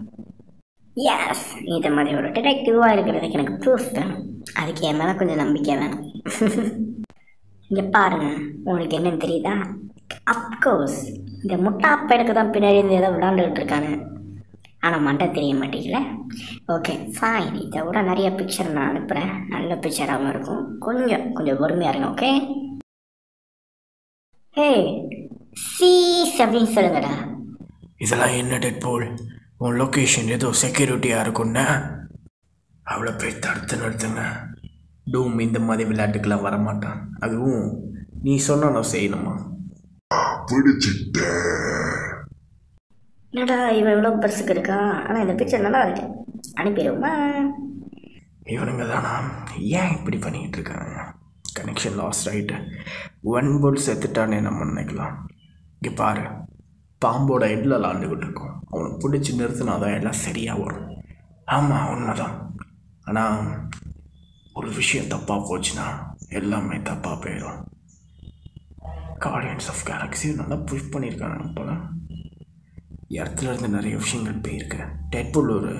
[SPEAKER 2] எஸ், இந்த மாதிரி ஒரு டிடெக்டிவாக இருக்கிறதுக்கு எனக்கு ப்ரூஃப் வேணும். அதுக்கு என் மேலே கொஞ்சம் நம்பிக்கை வேணும். இங்கே பாருங்கள், உங்களுக்கு என்னன்னு தெரியுதா? அப்கோர்ஸ் இந்த முட்டா அப்பனுக்கு தான் பின்னாடி இருந்து ஏதோ விளாண்டுக்கிட்டு இருக்காங்க. ஆனால் மண்டை தெரிய மாட்டேங்கல. ஓகே ஃபைன், இதை விட நிறைய பிக்சர் நான் அனுப்புகிறேன், நல்ல பிக்சராகவும் இருக்கும். கொஞ்சம் பொறுமையாக இருங்க. ஓகே, ஹே சீஸ் அப்படின்னு சொல்லுங்கடா.
[SPEAKER 1] இதெல்லாம் என்ன டெட்புல், உன் லொக்கேஷன் ஏதோ செக்யூரிட்டியாக இருக்கும்னா அவ்வளோ போய் தடுத்து நிறுத்துங்க. டூம் இந்த மாதிரி விளையாட்டுக்கெல்லாம் வரமாட்டான். அதுவும் நீ சொன்ன நான் செய்யணுமா?
[SPEAKER 2] என்னடா இவன் இவ்வளோ பெருசுக்கு இருக்கா? ஆனால் இந்த பிக்சர் நல்லா இருக்கு, அனுப்பிடுவோமா?
[SPEAKER 1] இவனுங்க தானா ஏன் இப்படி பண்ணிக்கிட்டு இருக்காங்க? Connection loss, right. 1 புல் செத்துட்டானே நம்ம நினைக்கலாம். இங்கே பாரு, பாம்போட ஹெட்டில் விளாண்டுக்கிட்டு இருக்கோம். அவனை பிடிச்சி நிறுத்தினா தான் எல்லாம் சரியாக வரும். ஆமாம், உண்மைதான். ஆனால் ஒரு விஷயம் தப்பாக போச்சுன்னா எல்லாமே தப்பாக போயிடும். கார்டியன்ஸ் ஆஃப் கேலக்ஸி நல்லா புஷ் பண்ணியிருக்காங்க. போல இடத்துல இருந்து நிறைய விஷயங்கள் போயிருக்கு. டெட்புல் ஒரு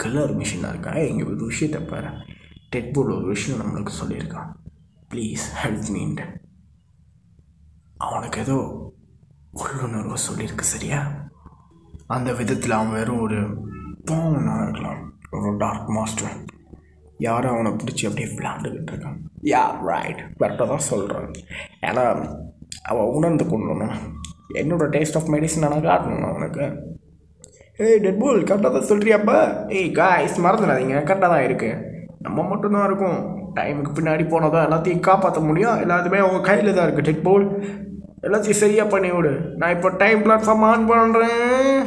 [SPEAKER 1] கலர் மிஷினாக இருக்கா. இங்கே ஒரு விஷயத்தை பாரு, டெட்புல் ஒரு விஷயம் நம்மளுக்கு சொல்லியிருக்கான். ப்ளீஸ் ஹெல்ப் மீன்ட்டு அவனுக்கு ஏதோ உள்ளுணர்வு சொல்லியிருக்கு, சரியா? அந்த விதத்தில் அவன் வெறும் ஒரு பவுனாக இருக்கலாம், ஒரு டார்க் மாஸ்டர். யாரும் அவனை பிடிச்சி அப்படியே விளாண்டுக்கிட்டு இருக்கான். ரைட், கரெக்டாக தான் சொல்கிறான். ஏன்னா அவன் உணர்ந்து கொள்ளணும். என்னோட டேஸ்ட் ஆஃப் மெடிசன் நான் காட்டணும் அவனுக்கு. ஏய் டெட்புல், கரெக்டாக தான் சொல்கிறியாப்பா? காய்ஸ் மறந்துடாதீங்க, கரெக்டாக தான் இருக்குது. நம்ம மட்டும்தான் இருக்கும். டைமுக்கு பின்னாடி போனால் தான் எல்லாத்தையும் காப்பாற்ற முடியும். எல்லாத்துமே அவங்க கையில் தான் இருக்குது. டெட்புல், எல்லாத்தையும் சரியாக பண்ணி விடு. நான் இப்போ டைம் பிளாட்ஃபார்ம் ஆன் பண்ணுறேன்.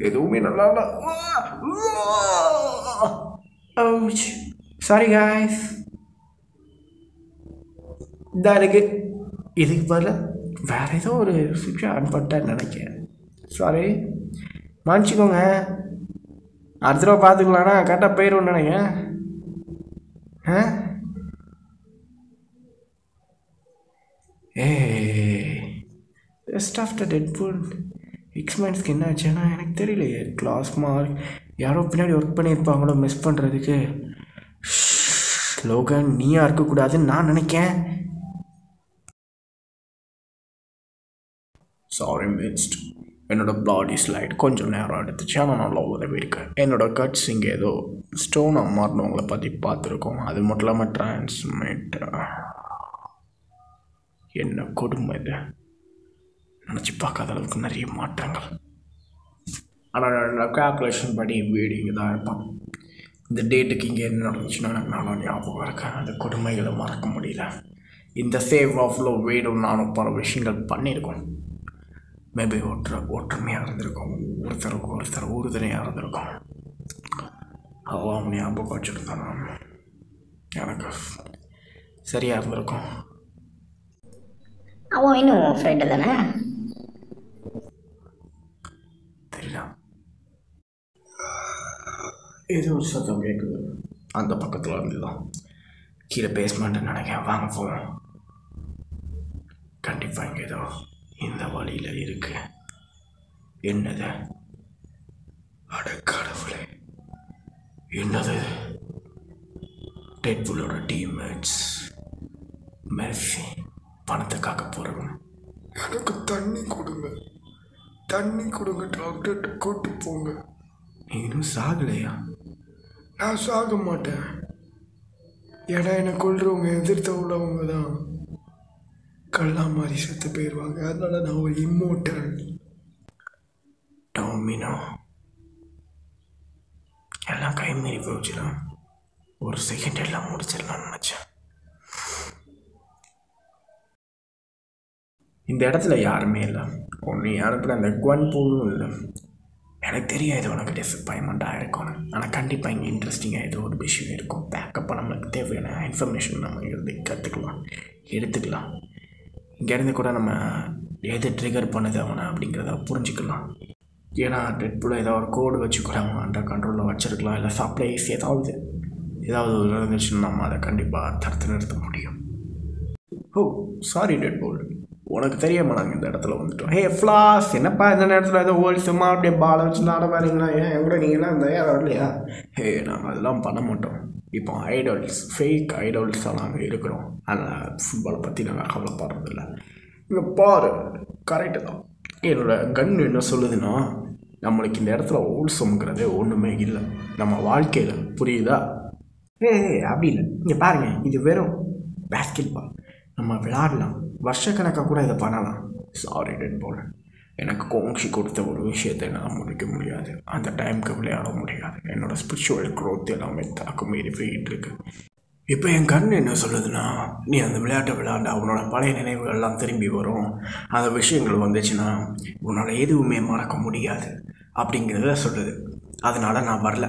[SPEAKER 1] எதுவுமே நல்லா இல்லை. சாரி காய்ஸ், இதான் இருக்கு. இதுக்கு பதில் வேறு ஏதோ ஒரு சுவிட்சை ஆன் பண்ணிட்டேன்னு நினைக்கிறேன். சாரி, மன்னிச்சிக்கோங்க. அடுத்த தடவை பார்த்துக்கலாண்ணா, கரெக்டாக போயிடுவோன்னு நினைக்கிறேன். ரெஸ்ட் ஆஃப் த டெட்புல் எக்ஸ்மென்ஸ்க்கு என்ன ஆச்சுன்னா எனக்கு தெரியலையே. கிளாஸ் மார்க் யாரோ பின்னாடி ஒர்க் பண்ணியிருப்பாங்களோ மிஸ் பண்ணுறதுக்கு. லோகன், நீயா இருக்கக்கூடாதுன்னு நான் நினைக்கேன். சாரி மிஸ்ட், என்னோடய பாடி ஸ்லைட் கொஞ்சம் நேரம் எடுத்துச்சு, ஆனால் நல்லா உதவி இருக்குது. என்னோடய கட்ஸ் இங்கே ஏதோ ஸ்டோனாக மாறினவங்கள பற்றி பார்த்துருக்கோம். அது மட்டும் இல்லாமல் டிரான்ஸ்மிட் என்ன கொடுமை இது, நினச்சி பார்க்காத அளவுக்கு நிறைய மாற்றங்கள். ஆனால் கால்குலேஷன் படி வீடு இங்கே தான் இருப்பான். இந்த டேட்டுக்கு இங்கே என்ன நடந்துச்சுன்னா எனக்கு நல்லா ஞாபகம் இருக்கேன். அந்த கொடுமைகளை மறக்க முடியல. இந்த சேவ் ஆஃப்ல வீடும் நானும் பல விஷயங்கள் பண்ணியிருக்கோம். மேபி ஒற்றுமையாக இருந்திருக்கும், ஒருத்தருக்கு உறுதுணையாக இருந்திருக்கும். அவன் ஞாபகம் வச்சுருந்தான், எனக்கு சரியாக இருந்திருக்கும்.
[SPEAKER 2] அவன் இன்னும் ஃப்ரெண்டு தானே?
[SPEAKER 1] தெரியல. ஏதோ ஒரு சத்தம் கேட்குது அந்த பக்கத்தில் இருந்து தான். கீழே பேஸ்மெண்ட்டு நினைக்கிறேன். வாங்க போவோம். கண்டிப்பாக இங்கே ஏதோ இந்த வழியில் இருக்கு. என்னது? அட கடவுளே, என்னது? டெட்புலோட டீம்மேட்ஸ் மெர்ஃபி பணத்துக்காக போகிறவங்க. எனக்கு தண்ணி கொடுங்க டாக்டர்கிட்ட கூட்டு போங்க. நீ இன்னும் சாகலையா? நான் சாக மாட்டேன். ஏன்னா என்னை கொள்றவங்க எதிர்த்த உள்ளவங்க தான் கல்லா மாதிரி செத்து போயிடுவாங்க. அதனால நான் ஒரு இம்மோட்டல். டோமினோ எல்லாம் கை மீறி போச்சுலாம். ஒரு செகண்ட் எல்லாம் முடிச்சிடலாம்னு நினச்சேன். இந்த இடத்துல யாருமே இல்லை. ஒன்று யாருக்குள்ள அந்த குவன் பூலும் இல்லை. எனக்கு தெரியாது உனக்கு டிசப்பாயின்மெண்ட்டாக இருக்கும், ஆனால் கண்டிப்பாக இங்கே இன்ட்ரெஸ்டிங்காக ஏதோ ஒரு விஷயம் இருக்கும். பேக்கப்பாக நம்மளுக்கு தேவையான இன்ஃபர்மேஷன் நம்ம இருந்து கற்றுக்கலாம், எடுத்துக்கலாம். இங்கேருந்து கூட நம்ம எது ட்ரிகர் பண்ணுது அவனை அப்படிங்கிறத புரிஞ்சுக்கலாம். ஏன்னா டெட்புல் ஏதாவது ஒரு கோடு வச்சு கூட அவன் அண்டர் கண்ட்ரோலில் வச்சுருக்கலாம். இல்லை சப்ளைஸ் ஏதாவது ஒரு இருந்துச்சுன்னா நம்ம அதை கண்டிப்பாக தடுத்து நிறுத்த முடியும். ஓ சாரி டெட்புல், உனக்கு தெரியாம நாங்கள் இந்த இடத்துல வந்துட்டோம். ஹே ஃப்ளாஸ், என்னப்பா இந்த நேரத்தில் ஏதோ ஓடி சும்மா அப்படியே பாலை வச்சு விளாட பாருங்களா? ஏன் என் கூட நீங்களாம் இந்த யாரும் இல்லையா? ஹே நாங்கள் அதெல்லாம் பண்ண மாட்டோம். இப்போ ஐடல்ஸ், ஃபேக் ஐடல்ஸாக நாங்கள் இருக்கிறோம். அதனால் ஃபுட்பாலை பற்றி நாங்கள் கவலைப்படுறதில்ல. இங்கே பாரு, கரெக்டு தான். என்னோடய கன் என்ன சொல்லுதுன்னா, நம்மளுக்கு இந்த இடத்துல ஓல்சம்ங்கிறதே ஒன்றுமே இல்லை நம்ம வாழ்க்கையில், புரியுதா? அப்படி இல்லை. இங்கே பாருங்கள், இது வெறும் பேஸ்கெட் பால். நம்ம விளையாடலாம், வருஷக்கணக்காக கூட இதை பண்ணலாம். சாரி டெட்புல், எனக்கு கோங்ஷி கொடுத்த ஒரு விஷயத்தை என்னால் முடிக்க முடியாது. அந்த டைமுக்கு விளையாட முடியாது. என்னோடய ஸ்பிரிச்சுவல் க்ரோத் எல்லாமே தாக்கு மீறி போயிட்டு இருக்கு. இப்போ என் கண் என்ன சொல்லுதுன்னா, நீ அந்த விளையாட்டை விளையாண்ட அவனோட பழைய நினைவுகள்லாம் திரும்பி வரும். அந்த விஷயங்கள் வந்துச்சுன்னா உன்னால் எதுவுமே மறக்க முடியாது அப்படிங்கிறத சொல்லுது. அதனால் நான் வரல.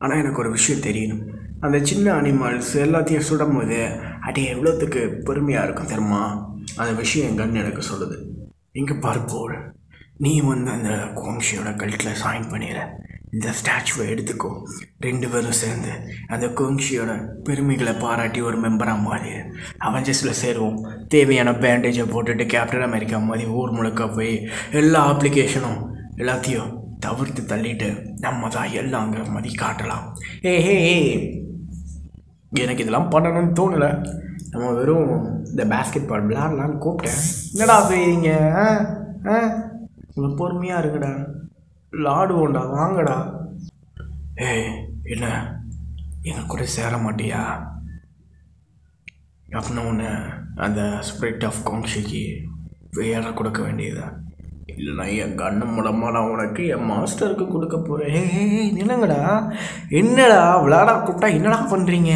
[SPEAKER 1] ஆனால் எனக்கு ஒரு விஷயம் தெரியணும். அந்த சின்ன அனிமல்ஸ் எல்லாத்தையும் சுடும் போது அடி எவ்வளோத்துக்கு பெருமையாக இருக்கும் தெரியுமா? அந்த விஷயம் என் கண் எனக்கு சொல்லுது. இங்கே பார்ப்போல், நீ வந்து அந்த கோங்ஷியோட கல்ட்டில் சாயின் பண்ணிடுற. இந்த ஸ்டாச்சுவை எடுத்துக்கோ. 2 பேரும் சேர்ந்து அந்த கோங்ஷியோட பெருமைகளை பாராட்டி ஒரு மெம்பராக மாறி அவெஞ்சர்ஸில் சேருவோம். தேவையான பேண்டேஜை போட்டுட்டு கேப்டன் அமெரிக்கா மாதிரி ஊர் முழுக்க போய் எல்லா அப்ளிகேஷனும் எல்லாத்தையும் தவிர்த்து தள்ளிட்டு நம்ம தான் எல்லாங்கிற மாதிரி காட்டலாம். எனக்கு இதெல்லாம் பண்ணணும்னு தோணலை. நம்ம வெறும் இந்த பேஸ்கெட் பால் விளையாடலான்னு கூப்பிட்டேன். என்னடா செய்றீங்க? கொஞ்சம் பொறுமையாக இருக்குடா, விளாடுவோண்டா, வாங்கடா. என்ன எங்கள் கூட சேர மாட்டியா? அப்படின்னா ஒன்று அந்த ஸ்பிரிட் ஆஃப் காங்ஷிக்கு வேற கொடுக்க வேண்டியதா? இல்லைனா என் கண்ணு மூலமாக நான் உனக்கு என் மாஸ்டருக்கு கொடுக்க போகிறேன். நிலங்கடா, என்னடா விளையாட கூப்பிட்டா என்னடா பண்ணுறீங்க?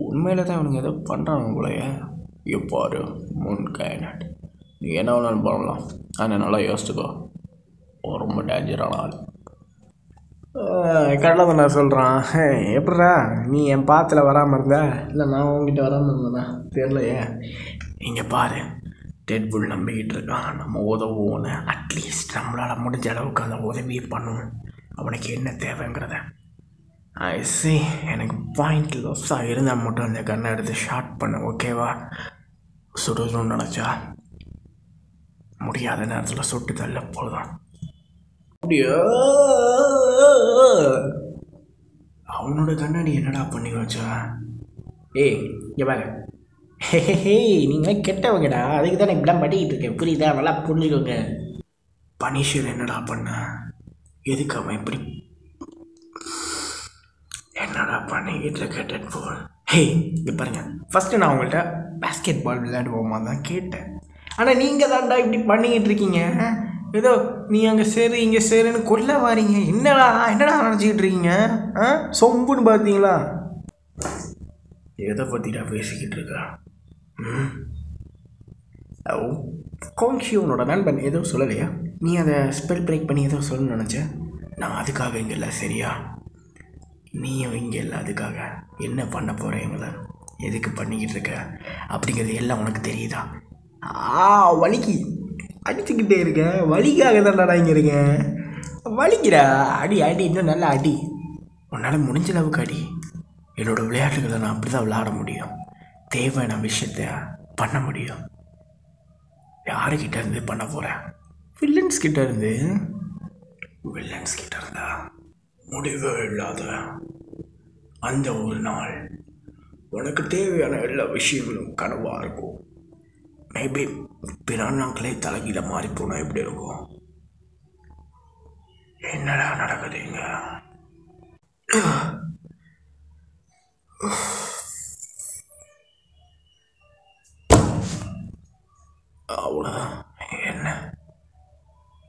[SPEAKER 1] உண்மையில தான் அவனுங்க ஏதோ பண்ணுறாங்க போலையே. எப்பாரு முன் கைநாட்டு நீ என்ன வேணாலும் பண்ணலாம். ஆனால் நல்லா யோசிச்சுக்கோ, ரொம்ப டேஞ்சரான ஆள். கடலை தான் நான் சொல்கிறான். எப்படா நீ என் பாத்தில் வராமல் இருந்த? இல்லை நான் உங்ககிட்ட வராமல் இருந்தேண்ணா தெரியலையே. இங்கே பாரு, டெட்புல் நம்பிக்கிட்டு இருக்கான். நம்ம உதவுவோன்னு அட்லீஸ்ட் நம்மளால் முடிஞ்ச அளவுக்கு அந்த உதவியை பண்ணுவோம். அவனுக்கு என்ன தேவைங்கிறத ஐசி எனக்கு பாயிண்ட் லாஸாக இருந்தால் மட்டும் அந்த கண்ணை எடுத்து ஷார்ட் பண்ண, ஓகேவா? சுடணும்னு நினச்சா முடியாத நேரத்தில் சுட்டு தள்ள போதும். அப்படியா? அவனோட கண்ணாடி என்னடா பண்ணி வச்சா? இங்கே பாரு, ஹே நீங்கள் கெட்டவங்கடா, அதுக்கு தான் இப்படிலாம் பண்ணிக்கிட்டு இருக்கேன், புரியுதா? நல்லா புரிஞ்சுக்கோங்க. பனிஷர் என்னடா பண்ண? எதுக்கு அவன் இப்படி என்னடா பண்ணிக்கிட்டு இருக்க டெட்பூல்? ஹே இங்கே பாருங்க, ஃபஸ்ட்டு நான் உங்கள்கிட்ட பேஸ்கெட் பால் விளையாடுவோமா தான் கேட்டேன். ஆனால் நீங்கள் தான்டா இப்படி பண்ணிக்கிட்டு இருக்கீங்க. ஏதோ நீ அங்கே சரி இங்கே சரின்னு கொல்ல வாரீங்க. என்னடா நினச்சிக்கிட்டு இருக்கீங்க? சொம்புன்னு பார்த்தீங்களா? எதை பற்றிடா பேசிக்கிட்டு இருக்கா? கோங்ஷி உன்னோட நண்பன் எதுவும் சொல்லலையா? நீ அதை ஸ்பெல் பிரேக் பண்ணி எதுவும் சொல்லணும்னு நினச்சேன். நான் அதுக்காக இங்கே இல்லை, சரியா? நீயும் இங்கே இல்லை, அதுக்காக என்ன பண்ண போகிறீங்கள, எதுக்கு பண்ணிக்கிட்டு இருக்க அப்படிங்கிறது எல்லாம் உனக்கு தெரியுதா? வலிக்கு அடிச்சுக்கிட்டே இருக்கேன், வலிக்காக தான்டா இங்கே இருக்கேன். வலிக்கிறா, அடி இன்னும் நல்லா அடி, உன்னால் முடிஞ்ச அளவுக்கு அடி. என்னோடய விளையாட்டுகளை நான் அப்படி தான் விளையாட முடியும், தேவையான விஷயத்த பண்ண முடியும். யாருக்கிட்ட இருந்து பண்ண போகிறேன்? வில்லன்ஸ் கிட்ட இருந்தா முடிவே இல்லாத அந்த ஒரு நாள் உனக்கு தேவையான எல்லா விஷயங்களும் கனவாக இருக்கும். மேபி பிறானாங்களே தலைகீழ மாறி போனால் எப்படி இருக்கும்? என்னடா நடக்குதுங்க? அவ்வளோதான். என்ன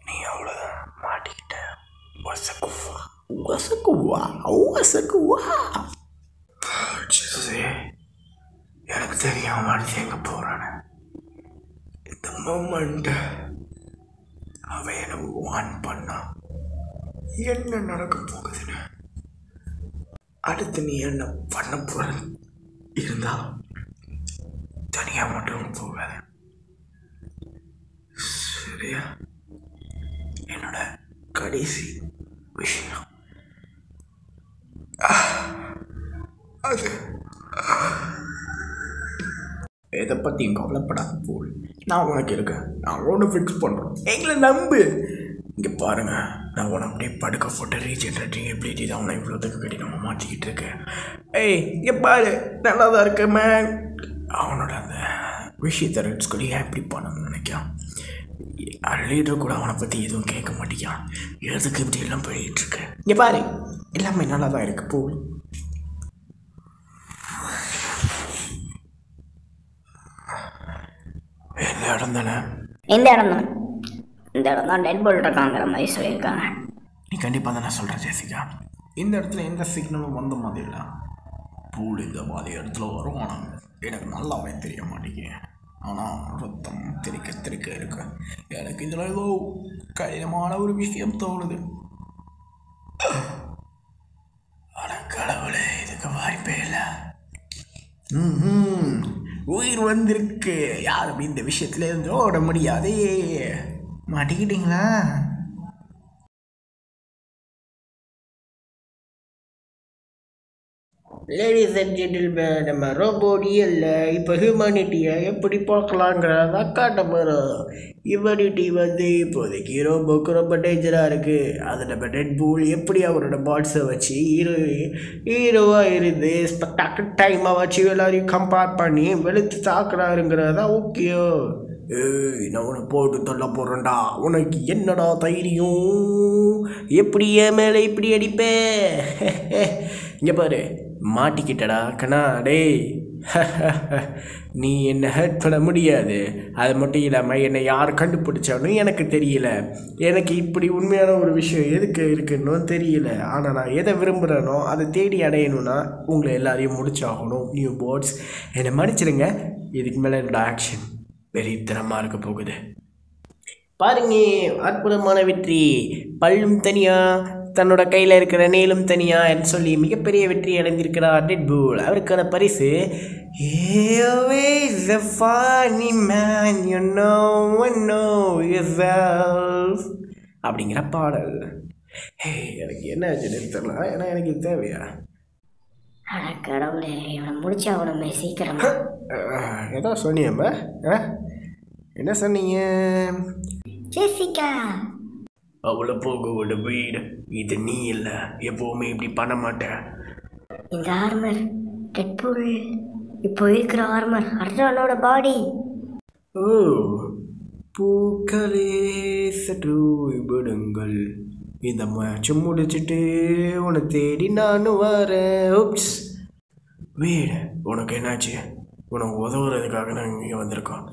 [SPEAKER 1] நீ அவ்வளோதான் மாட்டிக்கிட்ட. வசக்குவா எனக்கு தெரியாம மாட்டி எங்க போறானு. இந்த மொமெண்ட் அவன் எனக்கு வான் பண்ணா என்ன நடக்க போகுதுன்னு. அடுத்து நீ என்ன பண்ண போற இருந்தா தனியாக மட்டும் போகாத, சரியா? என்னோட கடைசி விஷயம் அது. எதை பற்றியும் கவலைப்படாத போல், நான் உனக்கு இருக்கேன், நான் ஒன்று ஃபிக்ஸ் பண்ணுறோம், எங்களை நம்பு. இங்கே பாருங்க, நான் உன அப்படியே படுக்க போட்ட ரீஜென்ரேட்டிங் எபிலிட்டி தான் உன இவ்வளோத்துக்கு கட்டினமாக மாற்றிக்கிட்டு இருக்கேன். இங்கே பாரு, நல்லா தான் இருக்க மேன். அவனோட அந்த விஷயத்தை ரெட்ஸ் கூட ஏன் இப்படி பண்ணணும்னு நினைக்கான். லீடர் கூட அவனை பற்றி எதுவும் கேட்க மாட்டேங்கான். எதுக்கு இப்படி எல்லாம் போயிட்டுருக்கு? இங்கே பாரு, எல்லாமே நல்லா தான் இருக்கு. போ. இந்த இடம் தானே?
[SPEAKER 2] இந்த இடம் தான், இந்த இடம் தான் டெட்பூல் இருக்காங்கிற மாதிரி சொல்லியிருக்காங்க.
[SPEAKER 1] நீ கண்டிப்பாக தான் நான் சொல்கிறேன் ஜெசிகா. இந்த இடத்துல எந்த சிக்னலும் வந்த மாதிரி இல்லை. பூல் இந்த மாதிரி இடத்துல வரும், ஆனால் எனக்கு நல்லாவே தெரிய மாட்டேங்குது. ஆனால் ரத்தம் திரிக்க இருக்கு. எனக்கு இதில் ஏதோ கடினமான ஒரு விஷயம் தோணுது. ஆனால் கடவுளே, இதுக்கு வாய்ப்பே இல்லை. உயிர் வந்திருக்கு. யாரும் இந்த விஷயத்துல இருந்து ஓட முடியாதே. மாட்டிக்கிட்டீங்களா? லேடிஸ் அண்ட் ஜென்டில்மேன், நம்ம ரோபோடியில் இப்போ ஹியூமனிட்டியை எப்படி பார்க்கலாங்கிறத காட்ட போகிறோம். ஹியூமனிட்டி இப்போதைக்கு ரோபோக்கு ரொம்ப டேஞ்சராக இருக்குது. அதை நம்ம டெட்பூல் எப்படி அவரோட பாட்ஸை வச்சு ஹீரோவாக இருந்து ஸ்பெக்டாக்டர் டைமாக வச்சு எல்லாரையும் கம்பேர் பண்ணி வெளுத்து தாக்குறாருங்கிறதா ஓகேயோ? நான் உனக்கு போட்டு தொல்ல போகிறேன்டா. உனக்கு என்னடா தைரியம்? எப்படி என் மேலே இப்படி அடிப்பேன்? இங்கே பாரு, மாட்டிக்கிட்டடா கண்ணா. டேய், நீ என்னை ஹர்ட் பண்ண முடியாது. அது மட்டும் இல்லாமல் என்னை யார் கண்டுபிடிச்சானு எனக்கு தெரியல. எனக்கு இப்படி உண்மையான ஒரு விஷயம் எதுக்கு இருக்குன்னு தெரியல. ஆனால் நான் எதை விரும்புகிறேனோ அதை தேடி அடையணும்னா உங்களை எல்லாரையும் முடிச்சாகணும். நியூ போர்ட்ஸ், என்னை மன்னிச்சிடுங்க. இதுக்கு மேலே என்னோட ஆக்ஷன் வெறித்தனமாக இருக்க போகுது. பாருங்க, அற்புதமான வெற்றி. பல்லும் தனியாக, தன்னோட கையில் இருக்கிற நேலும் தனியாக சொல்லி மிகப்பெரிய வெற்றி அடைந்திருக்கிறார் டெட்பூல். அவருக்கான பரிசு அப்படிங்கிற பாடல். எனக்கு என்ன ஆச்சுன்னு தெரியல, ஏன்னா எனக்கு இது தேவையா?
[SPEAKER 2] கடவுளே, இவனை முடிச்சாகணுமே சீக்கிரமா.
[SPEAKER 1] ஏதோ சொன்னியம்மா? என்ன சொன்னீங்க?
[SPEAKER 2] ஜெசிகா
[SPEAKER 1] அவ்வளோ போக விட வீடு. இது நீ இல்லை, எப்போவுமே இப்படி பண்ண மாட்டேன்.
[SPEAKER 2] இந்த ஆர்மர் டெட்பூல் இப்போ இருக்கிற ஆர்மர் அர்ஜுனோட பாடி.
[SPEAKER 1] ஓ, பூக்களே சற்று விடுங்கள், இந்த மேட்ச் முடிச்சுட்டு உன்னை தேடி நானும் வரேன். ஓப்ஸ், வீடு உனக்கு என்னாச்சு? உனக்கு உதவுறதுக்காக நாங்கள் இங்கே வந்திருக்கோம்.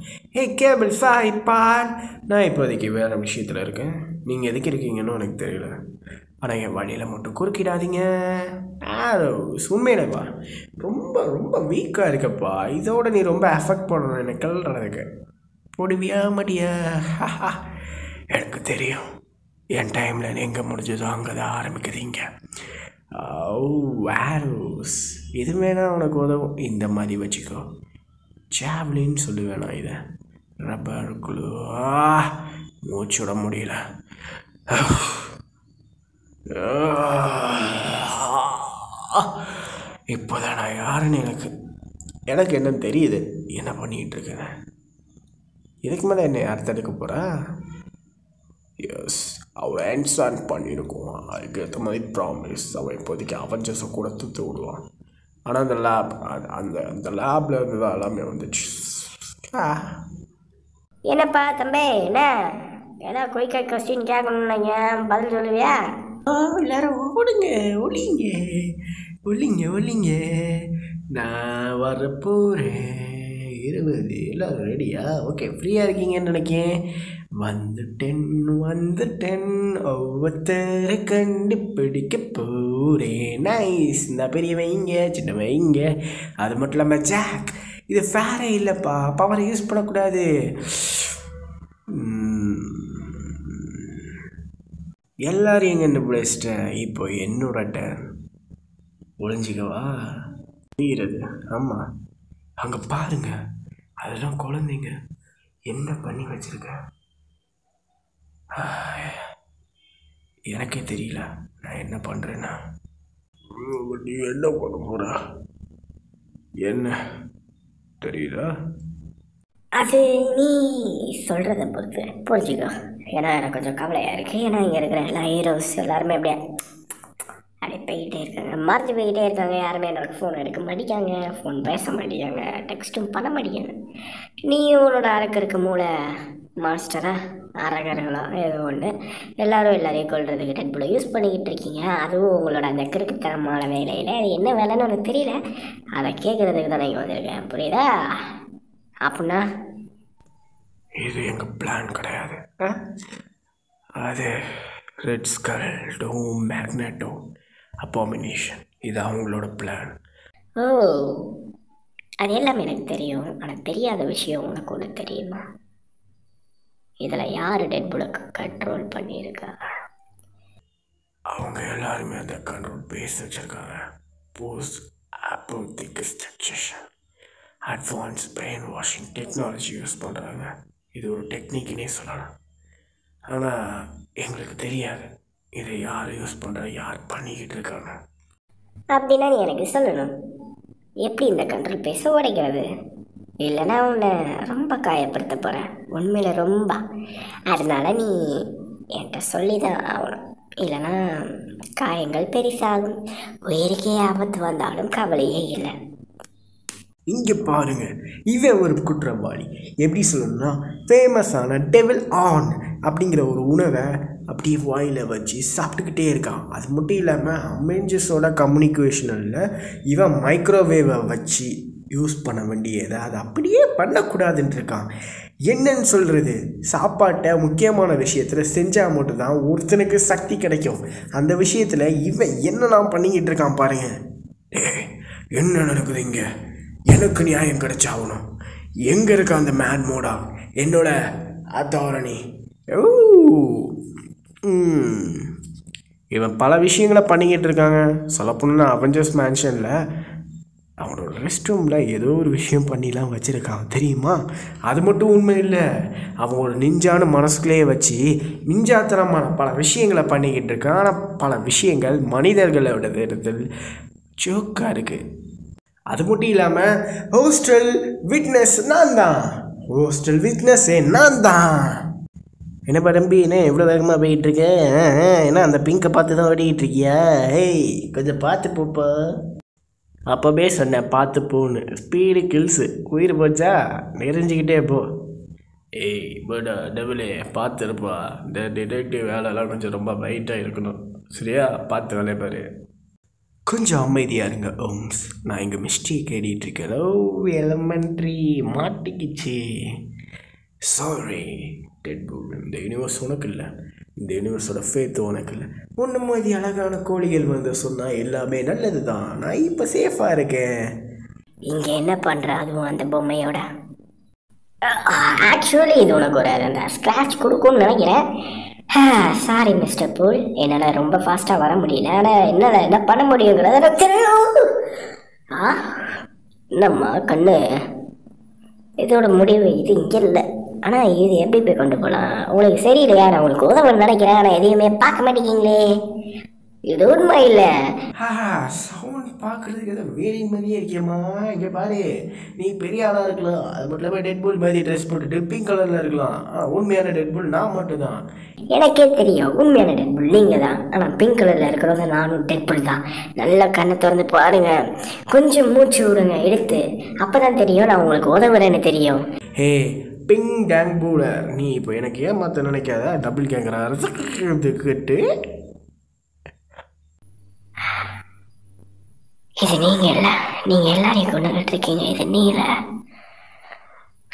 [SPEAKER 1] கேபிள் சாய்ப்பான், நான் இப்போதைக்கு வேறு விஷயத்தில் இருக்கேன். நீங்கள் எதுக்கு இருக்கீங்கன்னு எனக்கு தெரியல. ஆனால் என் வழியில் மட்டும் குறுக்கிடாதீங்க. உண்மையிலப்பா ரொம்ப ரொம்ப வீக்காக இருக்கப்பா. இதோட நீ ரொம்ப அஃபெக்ட் பண்ணணும் எனக்கு கல்றதுக்கு. போடுவியா மாட்டியா? எனக்கு தெரியும், என் டைமில் எங்கே முடிஞ்சதோ அங்கே தான் ஆரம்பிக்குதுங்க. ஆரோஸ், இது வேணா உனக்கு உதவும். இந்த மாதிரி வச்சுக்கோ. ஜாவ்லின்னு சொல்லுவேன் நான். இதை ரப்பர் குழு மூச்சு விட முடியல. இப்போதான் நான் யாருன்னு எனக்கு என்ன தெரியுது. என்ன பண்ணிகிட்டு இருக்கேன்? இதுக்கு மேலே என்னை யார் தடுக்க போகிறா? எஸ், அவன் ஆன்சர் பண்ணியிருக்கோம். அதுக்கு ஏற்ற மாதிரி ப்ராமிஸ். அவன் இப்போதைக்கு அவெஞ்சர்ஸை கூட தூத்து விடுவான். ஆனால் அந்த லேப் அந்த லேபில் இருந்து தான் எல்லாமே வந்துச்சு.
[SPEAKER 2] என்னப்பா தம்பி, என்ன ஏதோ குயிக்காக கொஸ்டின் கேட்கணும்னாங்க, பதில் சொல்லுவியா?
[SPEAKER 1] எல்லாரும் ஓடுங்க, ஒளிங்க. நான் வரப்போகிறேன் 20. எல்லோரும் ரெடியா? ஓகே, ஃப்ரீயாக இருக்கீங்கன்னு நினைக்கேன். வந்துட்டேன் ஒவ்வொருத்தரை கண்டுபிடிக்க போகிறேன். நைஸ். இந்த பெரிய வைங்க, சின்ன வைங்க. அது மட்டும் இல்லாமல் ஜாக், இது ஃபேரே இல்லைப்பா. பவரை யூஸ் பண்ணக்கூடாது. எல்லாரும் எங்கே கண்டுபிடிச்சிட்டேன். இப்போ என்னோட டர்ன். ஒளிஞ்சிக்கவா? தீரது. ஆமாம், அங்கே பாருங்க, அதெல்லாம் குழந்தைங்க. என்ன பண்ணி வச்சிருக்க? எனக்கே தெரியல நான் என்ன பண்ணுறேன்னா. நீ என்ன பண்ண போற? என்ன தெரியல?
[SPEAKER 2] அது நீ சொல்கிறத பொறுத்து புரிஞ்சுக்கோ. ஏன்னா எனக்கு கொஞ்சம் கவலையாக இருக்குது. ஏன்னா இங்கே இருக்கிற எல்லா ஹீரோஸ் எல்லாருமே அப்படியே போய்கிட்டே இருக்காங்க, மறைஞ்சு போய்கிட்டே இருக்காங்க. யாருமே என்னோடய ஃபோன் எடுக்க மாட்டேங்காங்க, ஃபோன் பேச மாட்டேங்காங்க, டெக்ஸ்ட்டும் பண்ண மாட்டேங்காங்க. நீயும் உன்னோட அரக்கருக்கு மூளை மாஸ்டராக அரகர்களோ ஏதோ ஒன்று எல்லோரும் எல்லாரையும் கொள்றதுக்கு டெட்புலை யூஸ் பண்ணிக்கிட்டு இருக்கீங்க. அதுவும் உங்களோட அந்த கிறுக்குத்தனமான வேலையில் அது என்ன வேலைன்னு உனக்கு தெரியல. அதை கேட்குறதுக்கு தான் நீங்கள் வந்திருக்கேன், புரியுதா? அப்படின்னா
[SPEAKER 1] இது எங்கள் பிளான் கிடையாது. அது ரெட் ஸ்கல், டோம், மேக்னெட்டோ, அபாமினேஷன், இது அவங்களோட பிளான்.
[SPEAKER 2] ஓ, அது எல்லாமே எனக்கு தெரியும். ஆனால் தெரியாத விஷயம் உனக்கு ஒன்று தெரியுமா? இதில் யார் டெட்புலுக்கு கண்ட்ரோல் பண்ணியிருக்கா?
[SPEAKER 1] அவங்க எல்லாருமே அந்த கண்ட்ரோல் பேஸ் வச்சுருக்காங்க. போஸ்ட் அப்போதிக் structure, advance brain washing technology use பண்ணுறாங்க. இது ஒரு டெக்னிக்னே சொல்லலாம். ஆனால் எங்களுக்கு தெரியாது இதை யார் யூஸ் பண்ணுறா, யார் பண்ணிக்கிட்டு இருக்காங்க.
[SPEAKER 2] அப்படின்னா நீ எனக்கு சொல்லணும், எப்படி இந்த கண்ட்ரோல் பேச உடைக்கிறது? இல்லைன்னா உன்னை ரொம்ப காயப்படுத்த போகிறேன், உண்மையில் ரொம்ப. அதனால நீ என்கிட்ட சொல்லி தான் ஆகணும், இல்லைன்னா காயங்கள் பெருசாகும். உயிருக்கே ஆபத்து வந்தாலும் கவலையே இல்லை.
[SPEAKER 1] இங்கே பாருங்க, இவன் ஒரு குற்றவாளி. எப்படி சொல்லணும்னா, ஃபேமஸான டெவில் ஆன் அப்படிங்கிற ஒரு உணவை அப்படியே வாயில் வச்சு சாப்பிட்டுக்கிட்டே இருக்கான். அது மட்டும் இல்லாமல் அமெஞ்சஸோட கம்யூனிகேஷனில் இவன் மைக்ரோவேவை வச்சு யூஸ் பண்ண வேண்டியதை அதை அப்படியே பண்ணக்கூடாதுன்னு இருக்கான். என்னன்னு சொல்கிறது, சாப்பாட்டை முக்கியமான விஷயத்தில் செஞ்சால் மட்டும்தான் ஒருத்தனுக்கு சக்தி கிடைக்கும். அந்த விஷயத்தில் இவன் என்னெல்லாம் பண்ணிக்கிட்டு இருக்கான் பாருங்க. என்ன நடக்குது இங்கே? எனக்கு நியாயம் கிடைச்சாகணும். எங்கே இருக்க அந்த மேட் மோடா, என்னோட அத்தாரணி? இவன் பல விஷயங்களை பண்ணிக்கிட்டு இருக்காங்க. சொல்லப்போனா அவெஞ்சர்ஸ் மேன்ஷனில் அவனோட ரெஸ்ட் ரூமில் ஏதோ ஒரு விஷயம் பண்ணிலாம் வச்சுருக்கான், தெரியுமா? அது மட்டும் உண்மை இல்லை, அவன் ஒரு நிஞ்சான மனசுக்குள்ளேயே வச்சு நிஞ்சாத்தனமான பல விஷயங்களை பண்ணிக்கிட்டு இருக்கான். ஆனால் பல விஷயங்கள் மனிதர்களோட இடத்தில் ஜோக்காக இருக்குது. அது மட்டும் இல்லாமல் ஹோஸ்டல் விட்னஸ் நான் தான். என்னப்பா தம்பி, என்ன எவ்வளோ வேகமாக போயிட்டுருக்க? ஏன்னா அந்த பிங்கை பார்த்து தான் ஓடிக்கிட்டு இருக்கியா? ஹேய், கொஞ்சம் பார்த்து போப்பா. அப்போவே சொன்னேன் பார்த்து போன்னு. ஸ்பீடு கில்ஸு, உயிர் போச்சா நெறிஞ்சிக்கிட்டே போ. ஏய் படா டபுளே பார்த்துருப்பா, இந்த டிடெக்டிவ் வேலைலாம் கொஞ்சம் ரொம்ப வெயிட்டாக இருக்கணும், சரியா? பார்த்து வேலையை பாரு. கொஞ்சம் அமைதியாக இருங்க ஓம்ஸ், நான் இங்கே மிஸ்டேக் கேட்டுருக்கேன். எலமெண்ட்ரி மாட்டிக்கிச்சு, சாரி. டெட்பூல், இந்த யூனிவர்ஸ் உனக்கு இல்லை, இந்த யூனிவர்ஸோட ஃபேத்து உனக்கு இல்லை. ஒன்று மாதிரி அழகான கோழிகள் வந்து சொன்னால் எல்லாமே நல்லது தான். நான் இப்போ சேஃபாக இருக்கேன்.
[SPEAKER 2] இங்கே என்ன பண்ணுற? அதுவும் அந்த பொம்மையோட ஆக்சுவலி இது உனக்கு ஒரு அந்த ஸ்க்ராட்ச் கொடுக்கும்னு நினைக்கிறேன். சாரி மிஸ்டர் பூல், என்னால் ரொம்ப ஃபாஸ்ட்டாக வர முடியல. ஆனால் என்னால் என்ன பண்ண முடியுங்கிறத எனக்கு தெரியும். என்னம்மா கண்ணு, இதோட முடிவு இது இங்கே இல்லை. ஆனால் இது எப்படி போய் கொண்டு போகலாம்? உங்களுக்கு சரியில்லையா? நான் உங்களுக்கு உதவணும்னு நினைக்கிறேன், ஆனால் எதையுமே பார்க்க மாட்டேங்கிங்களே. இது உண்மை இல்லை.
[SPEAKER 1] சவுண்ட் பார்க்குறதுக்கு ஏதோ வேலை மாதிரியே இருக்கேம்மா. இங்கே பாரு, நீ பெரிய ஆளாக இருக்கலாம், அது மட்டும் இல்லாமல் டெட்பூல் மாதிரி ட்ரெஸ் போட்டுட்டு பிங்க் கலரில் இருக்கலாம். உண்மையான டெட்பூல் நான் மட்டும் தான்.
[SPEAKER 2] எனக்கே தெரியும் உண்மையான டெட்பூல் நீங்கள் தான். ஆனால் பிங்க் கலரில் இருக்கிறவங்க நானும் டெட்பூல் தான். நல்லா கண்ணை திறந்து பாருங்க, கொஞ்சம் மூச்சு விடுங்க எடுத்து, அப்போ தான் தெரியும் நான் உங்களுக்கு உதவுறேன்னு தெரியும்.
[SPEAKER 1] ஹே பிங் கேங் பூலர், நீ இப்போ எனக்கு ஏமாற்ற நினைக்காத. டபுள் கேங்கிறாருக்கிட்டு
[SPEAKER 2] இது நீங்கள் இல்லை, நீங்கள் எல்லாரையும் கொண்டுகிட்டு இருக்கீங்க. இது நீ இல்லை,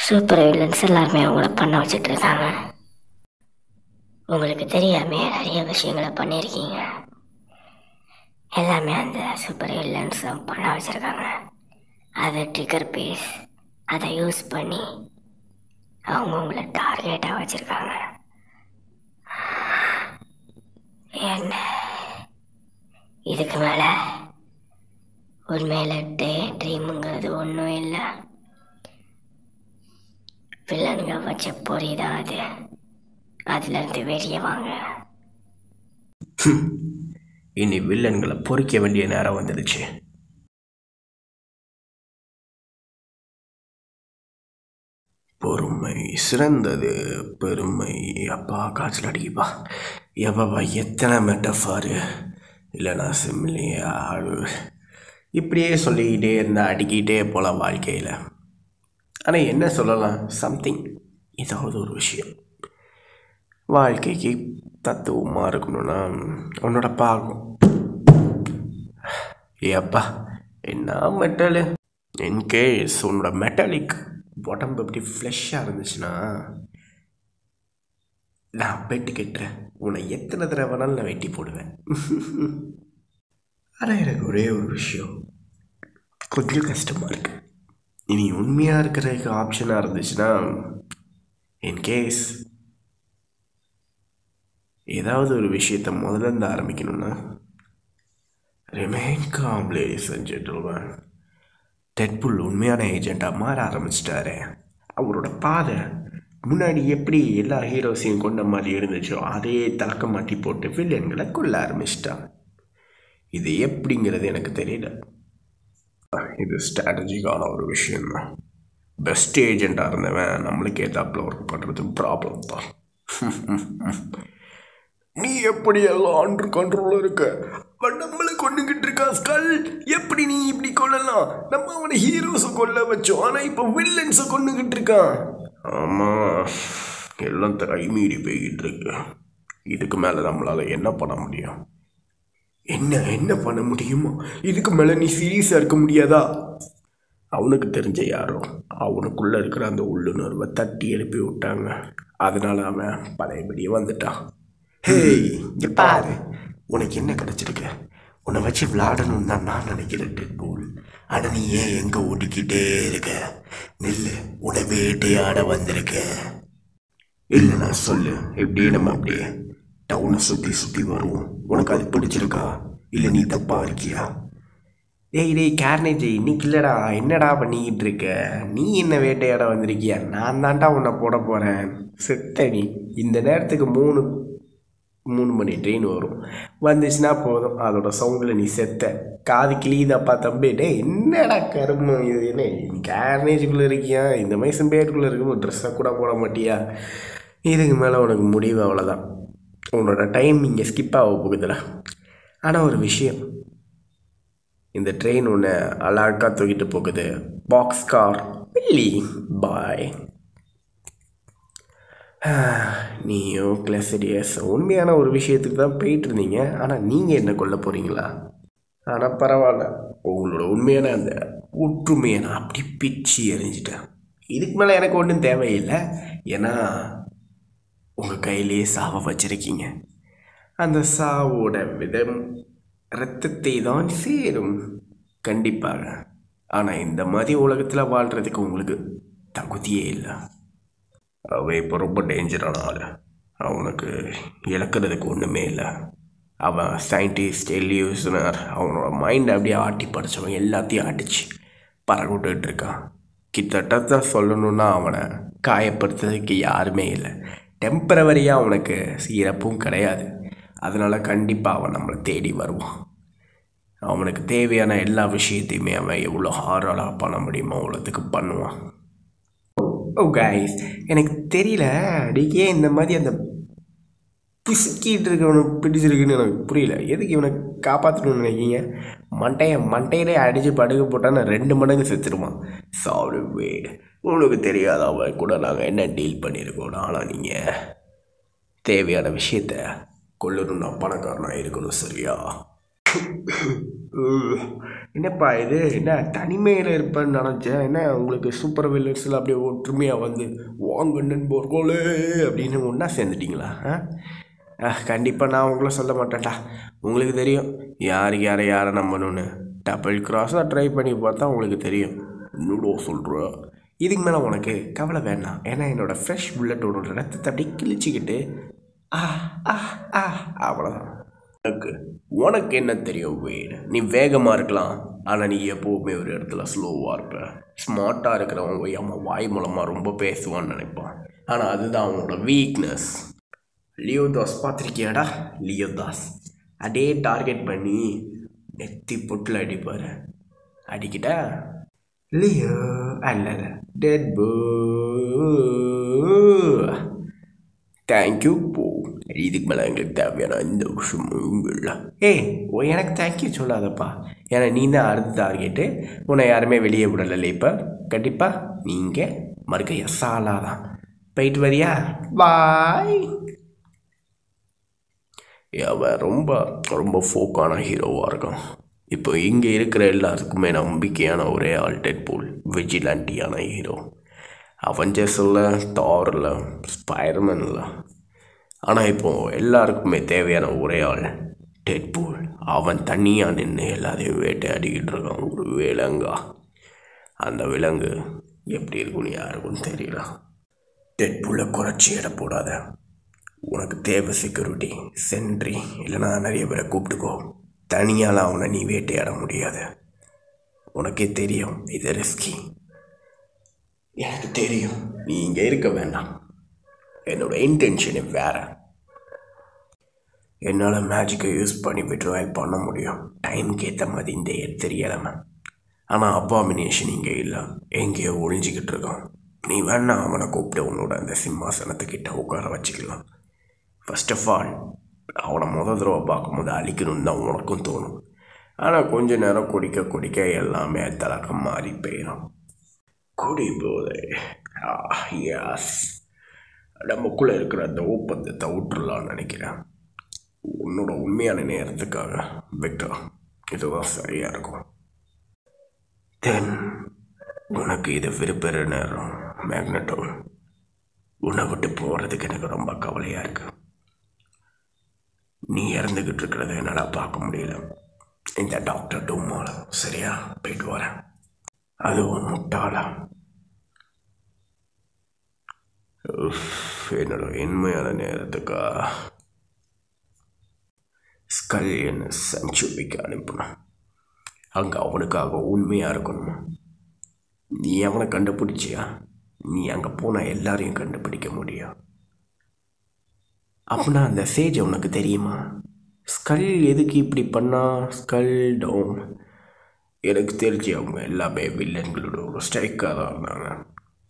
[SPEAKER 2] சூப்பர் வில்லன்ஸ் எல்லாருமே அவங்கள பண்ண வச்சுட்டு இருக்காங்க. உங்களுக்கு தெரியாமே நிறைய விஷயங்களை பண்ணியிருக்கீங்க. எல்லாமே அந்த சூப்பர் வில்லன்ஸ் பண்ண வச்சுருக்காங்க. அதை ட்ரிகர் பேஸ் அதை யூஸ் பண்ணி அவங்க உங்களை டார்கெட்டாக வச்சுருக்காங்க. என்ன இதுக்கு மேலே உண்மையில் ட்ரீமுங்கிறது ஒன்றும் இல்லை, வில்லனுங்க வச்ச பொறி தான் அது. அதுலேருந்து வெளியே வாங்க.
[SPEAKER 1] இனி வில்லன்களை பொறிக்க வேண்டிய நேரம் வந்துடுச்சு. பொறுமை சிறந்தது, பெருமை. அப்பா காய்ச்சல் அடிக்குப்பா. எப்பப்பா எத்தனை மெட்டஃபாரு இல்லைனா சிம்லியா இப்படியே சொல்லிக்கிட்டே இருந்தால் அடிக்கிட்டே போகலாம் வாழ்க்கையில். ஆனால் என்ன சொல்லலாம், சம்திங், ஏதாவது ஒரு விஷயம் வாழ்க்கைக்கு தத்துவமாக இருக்கணும்னா உன்னோட பாகம். ஏப்பா என்ன மெட்டலு, இன்கேஸ் உன்னோட மெட்டாலிக் உடம்பு எப்படி ஃப்ளெஷ்ஷாக இருந்துச்சுன்னா நான் பெட்டு கட்டுறேன், உன்னை எத்தனை தடவை வேணாலும் நான் வெட்டி போடுவேன். ஆனால் எனக்கு ஒரே ஒரு விஷயம் கொஞ்சம் கஷ்டமாக இருக்கு. இனி உண்மையாக இருக்கிறதுக்கு ஆப்ஷனாக இருந்துச்சுன்னா, இன்கேஸ் ஏதாவது ஒரு விஷயத்தை முதல்ல இருந்து ஆரம்பிக்கணும்னா, remain calm ladies and gentlemen. Deadpool உண்மையான ஏஜெண்டாக மாற ஆரம்பிச்சிட்டாரு. அவரோட பாதை முன்னாடி எப்படி எல்லா ஹீரோஸையும் கொண்ட மாதிரி இருந்துச்சோ அதே தலக்க மாட்டி போட்டு வில்லன்களை கொள்ள ஆரம்பிச்சிட்டான். இது எப்படிங்கிறது எனக்கு தெரியல. இது ஸ்ட்ராட்டஜிக்கான ஒரு விஷயம்தான். பெஸ்ட் ஏஜெண்டாக இருந்தவன் நம்மளுக்கு ஏதாப்பில் ஒர்க் பண்ணுறது ப்ராப்ளம் தான். நீ எப்படி எல்லாம் அண்டர் கண்ட்ரோலில் இருக்க, நம்மளை கொண்டுகிட்டு இருக்கா ஸ்கல். எப்படி நீ இப்படி கொள்ளலாம்? நம்ம அவனை ஹீரோஸை கொல்ல வச்சோம், ஆனால் இப்போ வில்லன்ஸை கொண்டுகிட்டு இருக்கான். ஆமாம், எல்லாம் மீறி போய்கிட்டு இருக்கு. இதுக்கு மேலே நம்மளால் என்ன பண்ண முடியும்? என்ன பண்ண முடியுமா? இதுக்கு மேலே நீ சீரியஸாக இருக்க முடியாதா? அவனுக்கு தெரிஞ்ச யாரோ அவனுக்குள்ளே இருக்கிற அந்த உள்ளுணர்வை தட்டி எழுப்பி விட்டாங்க. அதனால அவன் பழையபடியே வந்துட்டான். ஹேய் இங்கே பாரு, உனக்கு என்ன கிடச்சிருக்கு? உன்னை வச்சு விளையாடணும்னு தான் நான் நினைக்கிறேன் டெட்பூல். ஆனால் நீ ஏன் எங்கே ஓடிக்கிட்டே இருக்க? நில்லு, உன்னை வேட்டையாட வந்திருக்க. இல்லை நான் சொல்லு, எப்படியே நம்ம அப்படியே டவுனை சுற்றி வருவோம். உனக்கு அது பிடிச்சிருக்கா இல்லை நீ தப்பாக இருக்கியா? டேய் கேர்னேஜ், இன்னைக்கு இல்லைடா. என்னடா பண்ணிக்கிட்டு இருக்க? நீ என்ன வேட்டையாட வந்திருக்கியா? நான் தான்டா உன்னை போட போகிறேன். செத்த நீ. இந்த நேரத்துக்கு மூணு மணி ட்ரெயின் வரும், வந்துச்சுன்னா போதும். அதோட சவுண்டில் நீ செத்த. காது கிளியுதாப்பா தம்பி. டே என்னடா கருமம் இது? என்ன கேர்னேஜுக்குள்ளே இருக்கியா? இந்த மாதிரி சிம்பேட்டுக்குள்ளே இருக்கும் ட்ரெஸ்ஸை கூட போட மாட்டியா? இதுக்கு மேலே உனக்கு முடிவு அவ்வளோதான். உன்னோட டைம் இங்கே ஸ்கிப் ஆக போகுதுல. ஆனால் ஒரு விஷயம்,
[SPEAKER 4] இந்த ட்ரெயின் ஒன்று அழகாக தூக்கிட்டு போகுது. பாக்ஸ் கார் வில்லி பாய். நீயும் கிளஸடியஸ் உண்மையான ஒரு விஷயத்துக்கு தான் போயிட்டு இருந்தீங்க. ஆனால் நீங்கள் என்ன கொல்ல போகிறீங்களா? ஆனால் பரவாயில்ல, உங்களோட உண்மையான அந்த ஒற்றுமையை நான் அப்படி பிச்சு எறிஞ்சிட்டேன். இதுக்கு மேலே எனக்கு ஒன்றும் தேவையில்லை. ஏன்னா உங்கள் கையிலே சாவை வச்சுருக்கீங்க. அந்த சாவோட விதம் இரத்தத்தை தான் சேரும் கண்டிப்பாக. ஆனால் இந்த மாதிரி உலகத்தில் வாழ்கிறதுக்கு உங்களுக்கு தகுதியே இல்லை. அவன் இப்போ ரொம்ப டேஞ்சரான ஆள். அவனுக்கு இழக்கிறதுக்கு ஒன்றுமே இல்லை. அவன் சயின்டிஸ்ட், எல்யூசனர். அவனோட மைண்டை அப்படியே ஆட்டி படித்தவன் எல்லாத்தையும் அடித்து பறவிட்டுட்டு இருக்கான். கிட்டத்தட்ட சொல்லணுன்னா அவனை காயப்படுத்துறதுக்கு யாருமே இல்லை. டெம்பரவரியாக அவனுக்கு இறப்பும் கிடையாது. அதனால் கண்டிப்பாக அவன் நம்மளை தேடி வருவான். அவனுக்கு தேவையான எல்லா விஷயத்தையுமே அவன் எவ்வளோ ஹார்டாக பண்ண முடியுமோ அவ்வளோத்துக்கு பண்ணுவான். ஓ கைஸ், எனக்கு தெரியல அடிக்கே இந்த மாதிரி அந்த பிசுக்கிட்டு இருக்கவனுக்கு பிடிச்சிருக்குன்னு எனக்கு புரியல. எதுக்கு இவனை காப்பாற்றணும்னு நினைக்கிங்க? மண்டையிலே அடித்து படுக்க போட்டான்னு 2 மடங்கு செத்துருவான். சாரி வேட், உங்களுக்கு தெரியாத அவன் கூட நாங்கள் என்ன டீல் பண்ணியிருக்கோம். ஆனால் நீங்கள் தேவையான விஷயத்த கொள்ளணும்னா பணக்காரனாக இருக்கணும், சரியா? என்னப்பா இது, என்ன தனிமையில் இருப்பேன்னு நினச்சேன். என்ன உங்களுக்கு சூப்பர் வில்லர்ஸில் அப்படியே ஒற்றுமையாக வந்து வாங்கண்ணன் போர்களே அப்படின்னு ஒன்றா சேர்ந்துட்டிங்களா? கண்டிப்பாக நான் உங்களை சொல்ல மாட்டேன்டா. உங்களுக்கு தெரியும் யாருக்கு யாரை நம்பணும்னு. டபுள் கிராஸாக ட்ரை பண்ணி பார்த்தா உங்களுக்கு தெரியும். இன்னுடோ சொல்கிறோம். இதுக்கு மேலே உனக்கு கவலை வேண்டாம். ஏன்னா என்னோடய ஃப்ரெஷ் புல்லட்டோட ரத்தத்தை அப்படியே கிழிச்சிக்கிட்டு அவ்வளோதான். உனக்கு என்ன தெரியும் வேட்? நீ வேகமாக இருக்கலாம், ஆனால் நீ எப்போவுமே ஒரு இடத்துல ஸ்லோவாக இருப்ப. ஸ்மார்ட்டாக இருக்கிறவங்க அவன் வாய் மூலமாக ரொம்ப பேசுவான்னு நினைப்பான். ஆனால் அதுதான் அவனோட வீக்னஸ். லியோதாஸ் பார்த்துருக்கியாடா? லியோதாஸ் அதே டார்கெட் பண்ணி நெத்தி பொட்டில் அடிப்பார். அடிக்கிட்டா லியோ அல்ல டெட் போ. தேங்க்யூ போ. இதுக்கு மேலே எங்களுக்கு தேவையான இந்த விஷயம் இல்லை. எனக்கு தேங்க்யூ சொல்லாதப்பா. ஏன்னா நீ தான் அடுத்த டார்கெட்டு. உன்னை யாருமே வெளியே விடலை. இப்போ கண்டிப்பாக நீங்கள் மறுக்க எஸ்ஸாலாக தான் போயிட்டு வரியா? பாய். அவன் ரொம்ப ரொம்ப ஃபோக்கான ஹீரோவாக இருக்கான். இப்போ இங்கே இருக்கிற எல்லாருக்குமே நம்பிக்கையான ஒரே ஆள் டெட்பூல். விஜிலாண்டியான ஹீரோ. அவெஞ்சர்ஸில், தாரில், ஸ்பைடர்மேனில். ஆனால் இப்போது எல்லாருக்குமே தேவையான ஒரே ஆள் டெட்பூல். அவன் தனியாக நின்று எல்லாத்தையும் வேட்டையாடிக்கிட்டு இருக்கான். ஒரு விலங்கா. அந்த விலங்கு எப்படி இருக்குன்னு யாருக்கும் தெரியல. டெட்பூலை குறைச்சி எடை போடாத. உனக்கு தேவை செக்யூரிட்டி, சென்ட்ரி, இல்லைனா நிறைய பேரை கூப்பிட்டுக்கோ. தனியால் அவனை நீ வேட்டையாட முடியாது. உனக்கே தெரியும் இது ரிஸ்கி. எனக்கு தெரியும் நீ இங்கே இருக்க வேண்டாம். என்னோடய இன்டென்ஷனே வேறு. என்னால் மேஜிக்கை யூஸ் பண்ணி விட்ராயல் பண்ண முடியும் டைமுக்கு ஏற்ற மாதிரி இந்த தெரியலைமை. ஆனால் அபாமினேஷன் இங்கே இல்லை, எங்கேயோ ஒழிஞ்சிக்கிட்டு இருக்கான். நீ வேணா அவனை கூப்பிட்டு உன்னோட அந்த சிம்மாசனத்துக்கிட்ட உட்கார வச்சுக்கலாம். ஃபர்ஸ்ட் ஆஃப் ஆல் அவனை முதல் தடவை பார்க்கும்போது அழிக்கணும்னு தான் உனக்கும் தோணும். ஆனால் கொஞ்ச நேரம் குடிக்க எல்லாமே தலக்கம் மாறி போயிடும். குடிபோதை. யாஸ், நமக்குள்ளே இருக்கிற அந்த ஒப்பந்தத்தை விட்டுறலான்னு நினைக்கிறேன். உன்னோட உண்மையான நேரத்துக்காக விக்டர், இதுதான் சரியாக இருக்கும். தென் உனக்கு இது விரும்புகிற நேரம் மேக்னட்டோ. உன்னை விட்டு போகிறதுக்கு எனக்கு ரொம்ப கவலையாக இருக்கு. நீ இறந்துக்கிட்டு இருக்கிறத என்னால் பார்க்க முடியல இந்த டாக்டர் டூமால். சரியா, போயிட்டு வரேன். அதுவும் முட்டாளா. என்னோட உண்மையான நேரத்துக்கா ஸ்கல் என்ன செஞ்சுரிக்கு அனுப்பணும். அங்கே அவனுக்காக உண்மையாக இருக்கணுமா? நீ அவனை கண்டுபிடிச்சியா? நீ அங்கே போனால் எல்லாரையும் கண்டுபிடிக்க முடியும். அப்படின்னா அந்த சேஜ் உனக்கு தெரியுமா? ஸ்கல் எதுக்கு இப்படி பண்ணா? ஸ்கல் டோம் எனக்கு தெரிஞ்சு அவங்க எல்லாமே வில்லன்களோட ஒரு ஸ்ட்ரைக்காக தான் இருந்தாங்க.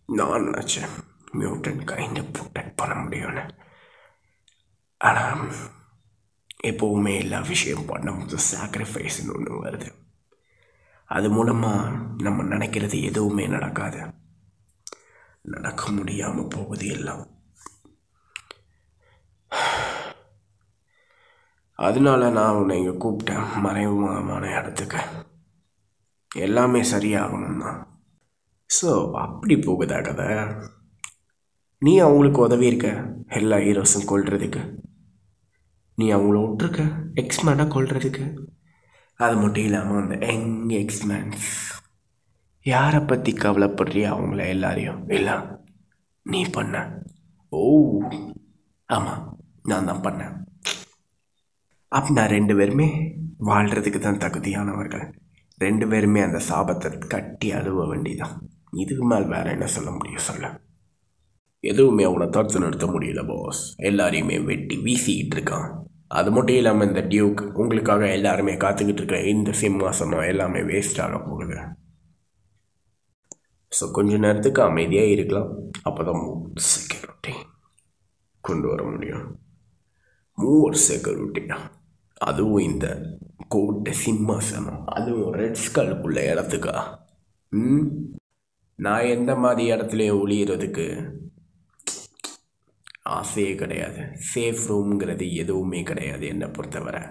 [SPEAKER 4] நான் நினச்சேன் மியூட்டன் கைண்டை ப்ரொடெக்ட் பண்ண முடியும்னு. ஆனால் எப்போவுமே எல்லா விஷயம் பண்ணும்போது சாக்ரிஃபைஸ்ன்னு ஒன்று வருது. அது மூலமாக நம்ம நினைக்கிறது எதுவுமே நடக்காது. நடக்க முடியாமல் போகுது எல்லாம். அதனால நான் உன்னை இங்கே கூப்பிட்டேன், மறைமுகமான இடத்துக்கு. எல்லாமே சரியாகணும் தான். ஸோ அப்படி போகுதா கதை? நீ அவங்களுக்கு உதவி இருக்க எல்லா ஹீரோஸும் கொள்றதுக்கு, நீ அவங்கள விட்டுருக்க எக்ஸ்மேனை கொள்றதுக்கு. அது மட்டும் இல்லாமல் அந்த யங் எக்ஸ்மேன்ஸ் யாரை பற்றி கவலைப்படுறியா அவங்கள எல்லாரையும் எல்லாம் நீ பண்ண. ஓ ஆமாம், நான் தான் பண்ணேன். அப்படின்னா 2 பேருமே வாழ்கிறதுக்கு தான் தகுதியானவர்கள். 2 பேருமே அந்த சாபத்தை கட்டி அழுவ வேண்டிதான். இதுக்கு மேல் வேறு என்ன சொல்ல முடியும் சொல்ல? எதுவுமே அவனை தடுத்து நிறுத்த முடியல பாஸ். எல்லாரையுமே வெட்டி வீசிக்கிட்டு இருக்கான். அது மட்டும் இல்லாமல் இந்த டியூக் உங்களுக்காக எல்லாருமே காத்துக்கிட்டு இருக்க இந்த சிம்மாசனம் எல்லாமே வேஸ்ட் ஆக போகுது. ஸோ கொஞ்ச நேரத்துக்கு அமைதியாக இருக்கலாம். அப்போ தான் செக்யூரிட்டி கொண்டு வர முடியும். மோர் செக்யூரிட்டியா, அதுவும் இந்த கோட்டை சிம்மாசனம், அதுவும் ரெட் ஸ்கல்லுக்குள்ள இடத்துக்கா? நான் எந்த மாதிரி இடத்துலையும் ஒளியறதுக்கு ஆசையே கிடையாது. சேஃப் ரூம்ங்கிறது எதுவுமே கிடையாது என்னை பொறுத்தவரை.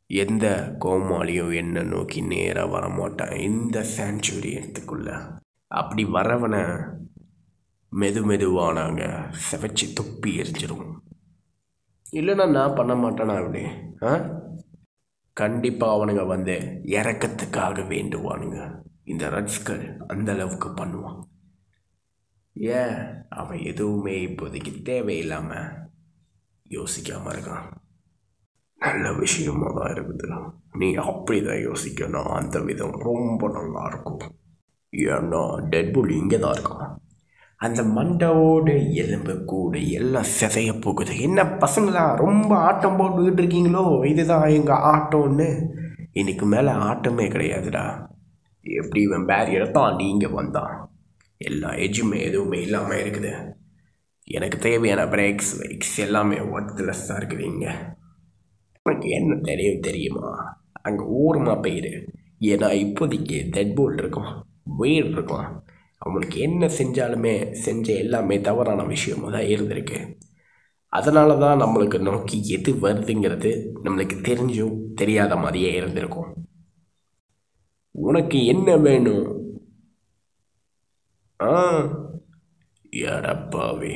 [SPEAKER 4] எந்த கோமாளியும் என்னை நோக்கி நேராக வரமாட்டான் இந்த சான்ச்சுரியத்துக்குள்ள. அப்படி வரவனை மெதுவானாங்க செவச்சி துப்பி எரிஞ்சிருவோம். இல்லைன்னா நான் பண்ண மாட்டேனா அப்படி? கண்டிப்பாக அவனுங்க வந்து இறக்கத்துக்காக வேண்டுவானுங்க. இந்த ரட்ஸ்கள் அந்த அளவுக்கு பண்ணுவான். ஏன் அவன் எதுவுமே இப்போதைக்கு தேவையில்லாமல் யோசிக்காமல் இருக்கான். நல்ல விஷயமாக தான் இருக்குது. நீ அப்படி தான் யோசிக்கணும். அந்த விதம் ரொம்ப நல்லா இருக்கும். ஏன்னா டெட்புல் இங்கே தான் இருக்கான். அந்த மண்டவோட எலும்பு கூட எல்லாம் சிதைய போகுது. என்ன பசங்களா ரொம்ப ஆட்டம் போட்டுக்கிட்டு இருக்கீங்களோ? இதுதான் எங்கள் ஆட்டம்னு. இன்னைக்கு மேலே ஆட்டமே கிடையாதுடா. எப்படி இவன் பேரியரை தாண்டி இங்கே வந்தான்? எல்லா எஜுமே எதுவுமே இல்லாமல் இருக்குது. எனக்கு தேவையான பிரேக்ஸ் வெக்ஸ் எல்லாமே ஒர்த்லெஸ்ஸாக இருக்குது. இங்கே உனக்கு என்ன தெரியுமா? அங்கே ஊரமாக போயிடு. ஏன்னா இப்போதைக்கு டெட்புல் இருக்கும், வெயிட் இருக்கும். அவனுக்கு என்ன செஞ்சாலுமே செஞ்ச எல்லாமே தவறான விஷயமாக தான் இருந்திருக்கு. அதனால தான் நம்மளுக்கு நோக்கி எது வருதுங்கிறது நம்மளுக்கு தெரிஞ்சும் தெரியாத மாதிரியே இருந்திருக்கும். உனக்கு என்ன வேணும்? எடப்பாவே,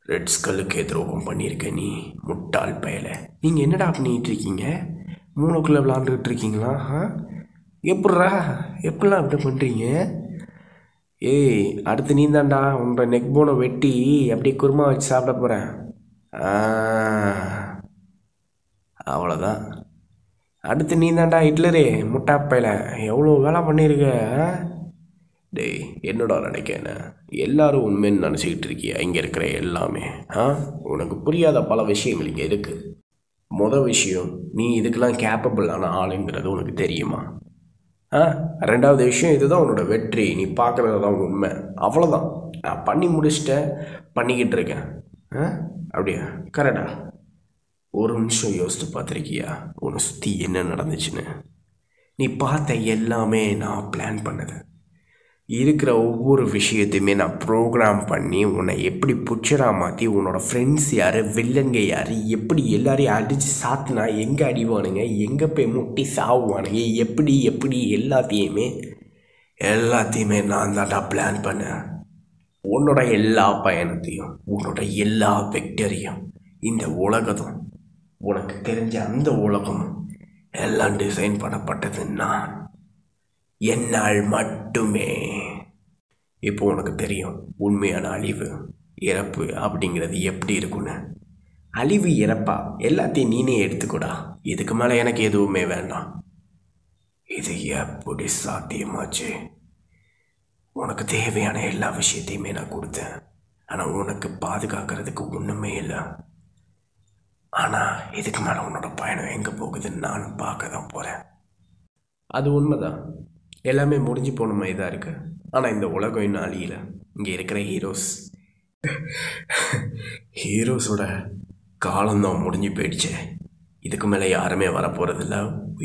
[SPEAKER 4] ரெட் ஸ்கல்லுக்கு துரோகம் பண்ணியிருக்க நீ முட்டாள் பயலை. நீங்கள் என்னடா பண்ணிகிட்டு இருக்கீங்க? 3க்குள்ளே விளாண்டுக்கிட்டு இருக்கீங்களா? எப்படிலாம் இப்படி பண்ணுறீங்க? ஏய், அடுத்து நீ தான்டா உன்னோட நெக் போனை வெட்டி அப்படியே குருமா வச்சு சாப்பிட போகிறேன். அவ்வளோதான். அடுத்து நீ தான்டா ஹிட்லரே, முட்டாப்பையில் எவ்வளோ வேலை பண்ணியிருக்க. டேய், என்னடா நினைக்கேன்னு எல்லாரும் உண்மைன்னு நினச்சிக்கிட்டு இருக்கியா? இங்கே இருக்கிற எல்லாமே உனக்கு புரியாத பல விஷயங்கள் இங்கே இருக்குது. விஷயம், நீ இதுக்கெல்லாம் கேப்பபிளான ஆளுங்கிறது உனக்கு தெரியுமா? 2வது விஷயம், இதுதான் உன்னோட வெற்றி. நீ பார்க்குறது தான் உண்மை. அவ்வளோதான். நான் பண்ணி முடிச்சிட்டேன், பண்ணிக்கிட்டு இருக்கேன். அப்படியா? கரெக்டா? ஒரு நிமிஷம் யோசித்து பார்த்துருக்கியா உன்னை சுற்றி என்ன நடந்துச்சுன்னு? நீ பார்த்த எல்லாமே நான் பிளான் பண்ணது. இருக்கிற ஒவ்வொரு விஷயத்தையுமே நான் ப்ரோக்ராம் பண்ணி உன்னை எப்படி புச்சராக மாற்றி உன்னோட ஃப்ரெண்ட்ஸ் யார், வில்லங்க யார், எப்படி எல்லாரையும் அடித்து சாத்தினா எங்கே அடிவானுங்க, எங்கே போய் முட்டி சாவுவானுங்க, எப்படி எல்லாத்தையுமே நான் தான்டா பிளான் பண்ணேன். உன்னோட எல்லா பயணத்தையும், உன்னோட எல்லா வெக்டரியும், இந்த உலகத்தும் உனக்கு தெரிஞ்ச அந்த உலகமும் எல்லாம் டிசைன் பண்ணப்பட்டது நான், என்னால் மட்டுமே. இப்போ உனக்கு தெரியும் உண்மையான அழிவு இறப்பு அப்படிங்கிறது எப்படி இருக்குன்னு. அழிவு இறப்பா எல்லாத்தையும் நீனே எடுத்துக்கூடா. இதுக்கு மேலே எனக்கு எதுவுமே வேண்டாம். இது எப்படி சாத்தியமாச்சு? உனக்கு தேவையான எல்லா விஷயத்தையுமே நான் கொடுத்தேன். ஆனால் உனக்கு பாதுகாக்கிறதுக்கு ஒன்றுமே இல்லை. ஆனால் இதுக்கு மேலே உன்னோட பயணம் எங்கே போகுதுன்னு நானும் பார்க்க தான் போகிறேன். அது உண்மைதான். எல்லாமே முடிஞ்சு போன மாதிரி தான் இருக்குது. ஆனால் இந்த உலகம் இன்னும் அழியல. இங்கே இருக்கிற ஹீரோஸோட காலம்தான் முடிஞ்சு போயிடுச்சு. இதுக்கு மேலே யாருமே வரப்போகிறதில்ல.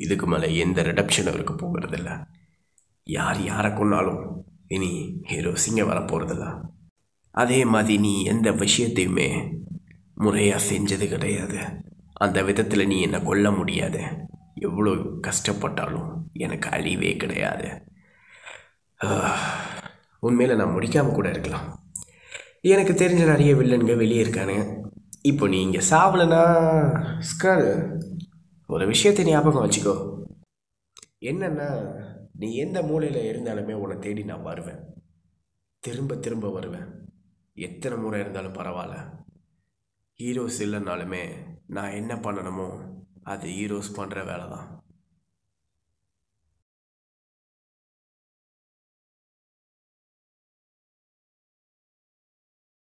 [SPEAKER 4] இதுக்கு மேலே எந்த ரிடப்ஷனும் இருக்க போகிறதில்ல. யார் யாரை கொன்னாலும் இனி ஹீரோஸ் இங்கே வரப்போகிறதில்ல. அதே மாதிரி நீ எந்த விஷயத்தையுமே முறையாக செஞ்சது கிடையாது. அந்த விதத்தில் நீ என்னை கொல்ல முடியாது. எவ்வளோ கஷ்டப்பட்டாலும் எனக்கு அழிவே கிடையாது. உண்மையில் நான் முடிக்காமல் கூட இருக்கலாம். எனக்கு தெரிஞ்ச நிறைய வில்லன்கள் வெளியே இருக்கானு. இப்போ நீ இங்கே சாவலைன்னா ஸ்கால் ஒரு விஷயத்தை ஞாபகம் வச்சுக்கோ. என்னென்னா, நீ எந்த மூலையில் இருந்தாலுமே உன்னை தேடி நான் வருவேன். திரும்ப திரும்ப வருவேன். எத்தனை முறை இருந்தாலும் பரவாயில்ல. ஹீரோஸ் இல்லைனாலுமே நான் என்ன பண்ணணுமோ அது ஹீரோஸ் பண்ணுற வேலை தான்.